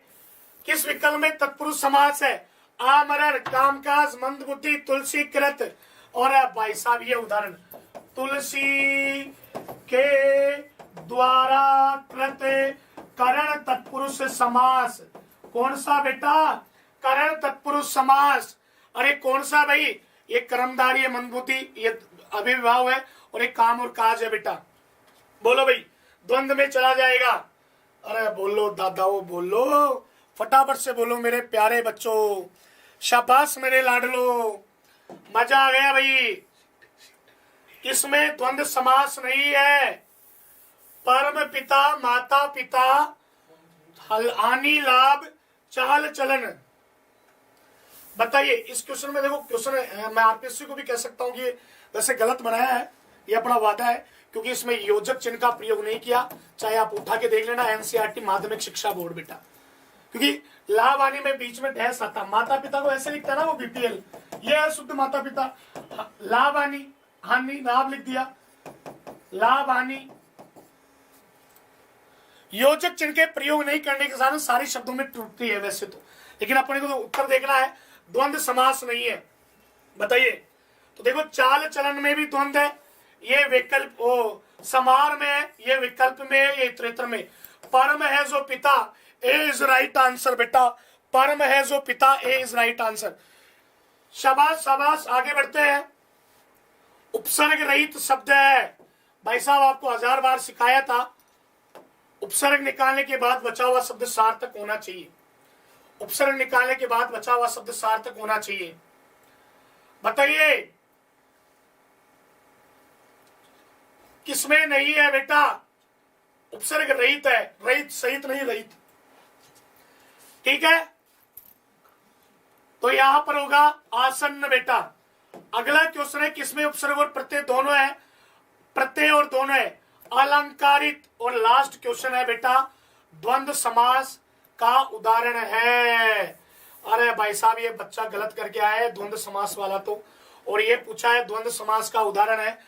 किस विकल्प में तत्पुरुष समास है? आमरण, कामकाज, मंदबुद्धि, तुलसी कृत। और भाई साहब ये उदाहरण, तुलसी के द्वारा कृत करण तत्पुरुष समास। कौन सा बेटा? करण तत्पुरुष समास। अरे कौन सा भाई? ये कर्मधारय है, मंदबुद्धि, ये अभिभाव है, और एक काम और काज है बेटा। बोलो भाई, द्वंद में चला जाएगा। अरे बोलो दादाओ, बोलो फटाफट से बोलो मेरे प्यारे बच्चों। शाबाश मेरे लाडलो, मजा आ गया भाई। इसमें द्वंद समास नहीं है। परम पिता, माता पिता, हानि लाभ, चाल चलन। बताइए इस क्वेश्चन में, देखो क्वेश्चन मैं आरपीएससी को भी कह सकता हूं कि वैसे गलत बनाया है, ये अपना वादा है, क्योंकि इसमें योजक चिन्ह का प्रयोग नहीं किया। चाहे आप उठा के देख लेना एनसीईआरटी माध्यमिक शिक्षा बोर्ड बेटा, क्योंकि लाभ आने में बीच में डैश आता। माता पिता को ऐसे लिखता है ना वो बीपीएल, ये है शुद्ध माता पिता। लाभ हानि, हानि लाभ लिख दिया, लाभ हानि। योजक चिन्ह के प्रयोग नहीं करने के कारण सारे शब्दों में त्रुटि है वैसे तो, लेकिन अपने को तो उत्तर देखना है। द्वंद समास नहीं है। बताइए तो देखो, चाल चलन में भी द्वंद है, ये विकल्प ओ समार में है, ये विकल्प में है, ये इतरेतर में। परम है जो पिता, ए इज राइट आंसर बेटा। परम है जो पिता, ए इज राइट आंसर। शाबाश शाबाश, आगे बढ़ते हैं। उपसर्ग रहित शब्द है। भाई साहब आपको 1000 बार सिखाया था, उपसर्ग निकालने के बाद बचा हुआ शब्द सार्थक होना चाहिए। उपसर्ग निकालने के बाद बचा हुआ शब्द सार्थक होना चाहिए। बताइए किसमें नहीं है बेटा? उपसर्ग रहित है, रहित सहित नहीं, रहित। ठीक है, तो यहां पर होगा आसन्न बेटा। अगला क्वेश्चन है किसमें उपसर्ग और प्रत्यय दोनों है? प्रत्यय और दोनों है। अलंकारित। और लास्ट क्वेश्चन है बेटा, द्वंद्व समास का उदाहरण है। अरे भाई साहब ये बच्चा गलत करके आया है द्वंद्व समास वाला तो, और ये पूछा है द्वंद्व समास का उदाहरण है।